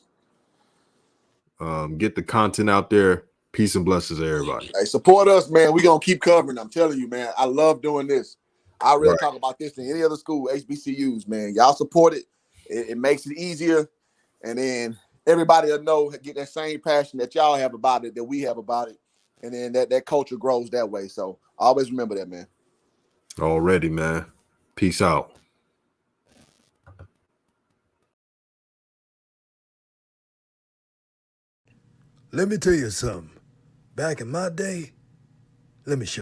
Get the content out there. Peace and blessings to everybody. Hey, support us, man. We're gonna keep covering. I'm telling you, man. I love doing this. I'd rather talk about this than any other school, HBCUs, man. Y'all support it. It makes it easier. And then everybody will know, get that same passion that y'all have about it, that we have about it. And then that culture grows that way. So always remember that, man. Already, man. Peace out. Let me tell you something. Back in my day, let me show you.